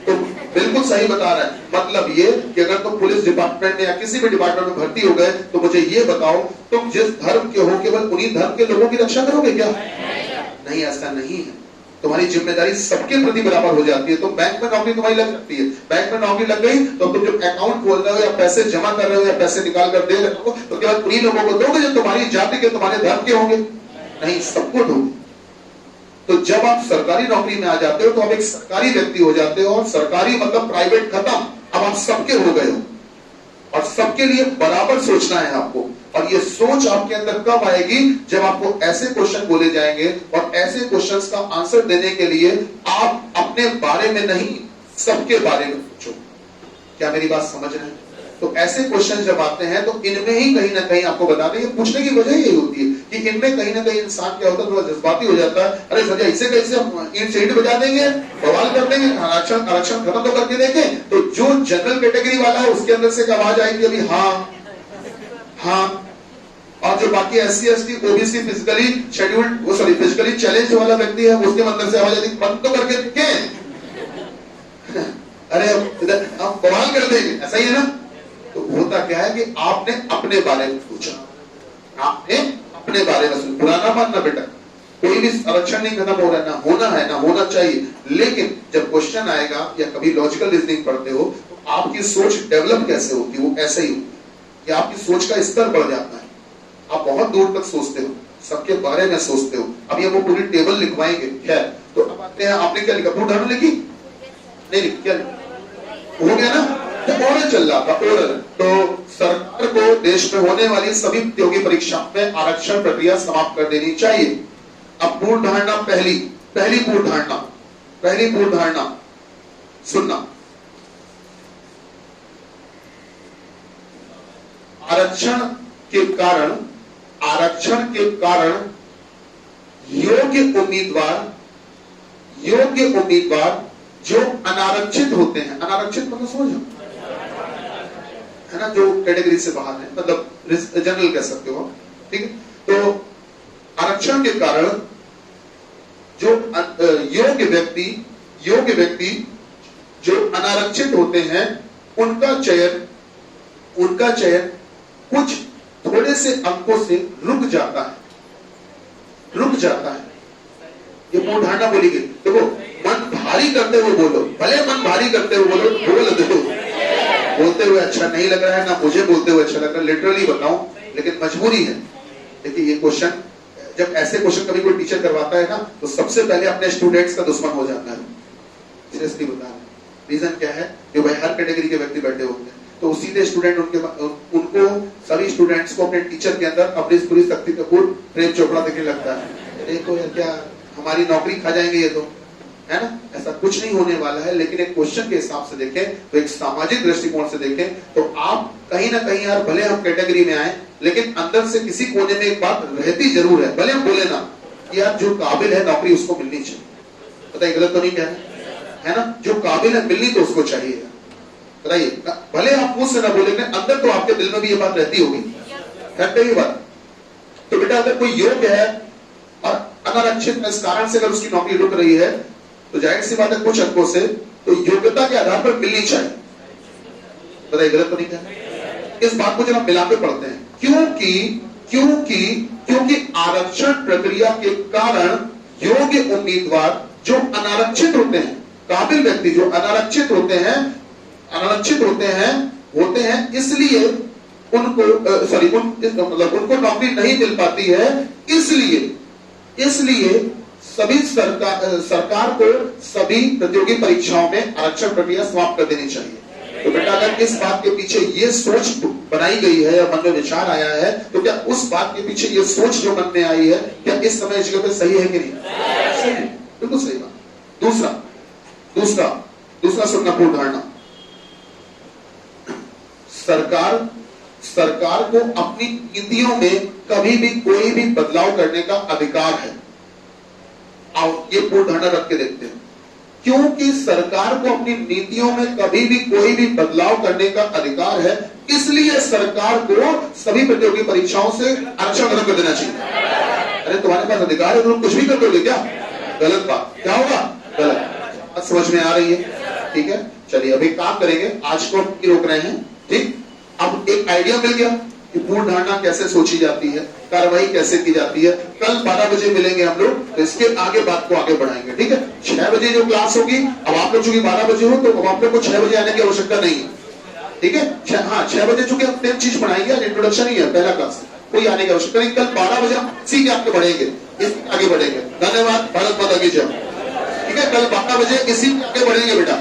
तो बिल्कुल सही बता रहा है। मतलब ये कि अगर तुम पुलिस डिपार्टमेंट में या किसी भी डिपार्टमेंट में भर्ती हो गए तो मुझे ये बताओ, तुम जिस धर्म के हो केवल उन्हीं धर्म के लोगों की रक्षा करोगे क्या? नहीं, ऐसा नहीं है। तुम्हारी जिम्मेदारी सबके प्रति बराबर हो जाती है। तो बैंक में नौकरी तुम्हारी लग सकती है, बैंक में नौकरी लग गई तो तुम जो अकाउंट खोल रहे हो या पैसे जमा कर रहे हो या पैसे निकाल कर दे रहे हो तो केवल उन्हीं लोगों को दोगे जो तुम्हारी जाति के, तुम्हारे धर्म के होंगे? नहीं, सबको दोगे। तो जब आप सरकारी नौकरी में आ जाते हो तो आप एक सरकारी व्यक्ति हो जाते हो, और सरकारी मतलब प्राइवेट खत्म। अब आप सबके हो गए हो, और सबके लिए बराबर सोचना है आपको। और ये सोच आपके अंदर कब आएगी? जब आपको ऐसे क्वेश्चन बोले जाएंगे, और ऐसे क्वेश्चंस का आंसर देने के लिए आप अपने बारे में नहीं, सबके बारे में पूछो। क्या मेरी बात समझ रहे हैं? तो ऐसे क्वेश्चन जब आते हैं तो इनमें ही कहीं ना कहीं आपको बता दें, पूछने की वजह यही होती है कि इनमें कहीं ना कहीं इंसान क्या होता है, थोड़ा जज्बाती हो जाता है। अरे सर ऐसे कैसे हम ईंट से ईंट बजा देंगे, बवाल कर देंगे, आरक्षण खत्म तो करके देखें। तो जो जनरल कैटेगरी वाला है उसके अंदर से आवाज आएगी अभी हाँ, और जो बाकी SC ST OBC physically scheduled, physically challenge वाला व्यक्ति है, उसके अंदर से आवाज आएगी बंद तो करके देखें। अरे हम बवाल कर देंगे, ऐसा ही है ना? तो होता क्या है कि आपने अपने बारे में पूछा, आपने अपने बारे में सोचा। पुराना मानना बेटा, कोई भी आरक्षण नहीं खत्म हो रहा है, ना होना है, ना होना चाहिए। लेकिन जब क्वेश्चन आएगा या कभी लॉजिकल रीजनिंग पढ़ते हो तो आपकी सोच डेवलप कैसे होती है? वो ऐसे ही होती है कि आपकी सोच का स्तर बढ़ जाता है। आप बहुत दूर तक सोचते हो, सबके बारे में सोचते हो। अभी हम वो पूरी टेबल लिखवाएंगे। खैर, तो अब आते हैं, आपने क्या लिखा? पूर्ण लिखी? नहीं लिखी? क्या हो गया ना? ओरल चल रहा था, ओरल। तो सरकार को देश में होने वाली सभी प्रतियोगी परीक्षाओं में आरक्षण प्रक्रिया समाप्त कर देनी चाहिए। अब पूर्व धारणा पहली पूर्व धारणा सुनना। आरक्षण के कारण योग्य उम्मीदवार जो अनारक्षित होते हैं, अनारक्षित मतलब समझो है ना, जो कैटेगरी से बाहर है, मतलब जनरल कह सकते हो, ठीक है। तो आरक्षण के कारण जो योग्य व्यक्ति जो अनारक्षित होते हैं, उनका चयन कुछ थोड़े से अंकों से रुक जाता है। ये पूर्ण धारणा बोली गई। देखो, मन भारी करते हुए बोलो, भले मन भारी करते हुए बोलो, बोल दो। बोलते हुए अच्छा नहीं लग रहा है, ना मुझे बोलते हुए अच्छा लग रहा है, लिटरली बताऊं, लेकिन मजबूरी है। देखिए, ये क्वेश्चन, जब ऐसे क्वेश्चन कभी कोई टीचर करवाता है ना, तो सबसे पहले अपने स्टूडेंट्स का दुश्मन हो जाता है। सीरियसली बता रहे हैं। रीजन क्या है कि भाई हर कैटेगरी के व्यक्ति बैठे होते हैं, तो सीधे स्टूडेंट उनको सभी स्टूडेंट्स को अपने टीचर के अंदर अमरीश पुरी, शक्ति कपूर, प्रेम चोपड़ा दिखने लगता है। देखो यार, क्या हमारी नौकरी खा जाएंगे ये, तो है ना। ऐसा कुछ नहीं होने वाला है। लेकिन एक क्वेश्चन के हिसाब से देखें, तो एक सामाजिक दृष्टिकोण से देखें, तो आप कहीं ना कहीं यार, भले हम कैटेगरी में आए, लेकिन अंदर से किसी कोने में एक बात रहती जरूर है। भले हम बोले ना कि यार जो काबिल है नौकरी उसको मिलनी चाहिए, बताइए गलत तो नहीं कह रहे, है ना। जो काबिल है मिलनी तो उसको चाहिए, बताइए। भले आप मुंह से ना बोले, अंदर तो आपके दिल में भी ये बात रहती होगी, करते ही बात। तो बेटा, अगर कोई योग्य है और अनारक्षित इस कारण से अगर उसकी नौकरी रुक रही है, तो जाहिर सी बात है कुछ अंकों से तो योग्यता के आधार पर मिलनी चाहिए, बताइए गलत तो नहीं कह रहे। इस बात को जब हम मिला के पढ़ते हैं, क्योंकि आरक्षण प्रक्रिया के कारण योग्य उम्मीदवार जो अनारक्षित होते हैं, काबिल व्यक्ति जो अनारक्षित होते हैं, इसलिए उनको नौकरी नहीं मिल पाती है। इसलिए सभी सरकार को सभी प्रतियोगी परीक्षाओं में आरक्षण प्रक्रिया समाप्त कर देनी चाहिए। तो बेटा, अगर इस बात के पीछे ये सोच बनाई गई है या मन में विचार आया है, तो क्या उस बात के पीछे ये सोच जो मन में आई है, क्या इस समय इस जगह पे सही है कि नहीं? सही, बिल्कुल सही बात। दूसरा सुनना, पूर्ण धारणा। सरकार को अपनी नीतियों में कभी भी कोई भी बदलाव करने का अधिकार है। आओ ये पूर्ण धारणा रख के देखते हैं। क्योंकि सरकार को अपनी नीतियों में कभी भी कोई भी बदलाव करने का अधिकार है, इसलिए सरकार को सभी प्रतियोगी परीक्षाओं से आरक्षण खत्म कर देना चाहिए। अरे तुम्हारे पास अधिकार है, तुम कुछ भी कर दोगे क्या? गलत बात। क्या होगा? गलत। समझ में आ रही है? ठीक है, चलिए अभी काम करेंगे, आज को रोक रहे हैं, ठीक। अब एक आइडिया मिल गया कि पूर्ण धारणा कैसे सोची जाती है, कार्रवाई कैसे की जाती है। कल 12 बजे मिलेंगे हम लोग, तो इसके आगे बात को आगे बढ़ाएंगे, ठीक है। 6 बजे जो क्लास होगी, अब आप लोग चूंकि 12 बजे हो, तो अब आप लोग को 6 बजे आने की आवश्यकता नहीं है, ठीक है। हाँ, 6 बजे चूंकि हम 3 चीज पढ़ाएंगे, इंट्रोडक्शन ही है, पहला क्लास, कोई आने की आवश्यकता नहीं। कल 12 बजे हम इसी के आगे बढ़ेंगे, इसके आगे बढ़ेंगे। धन्यवाद। भारत माता की जय। ठीक है, कल 12 बजे इसी के आगे बढ़ेंगे बेटा।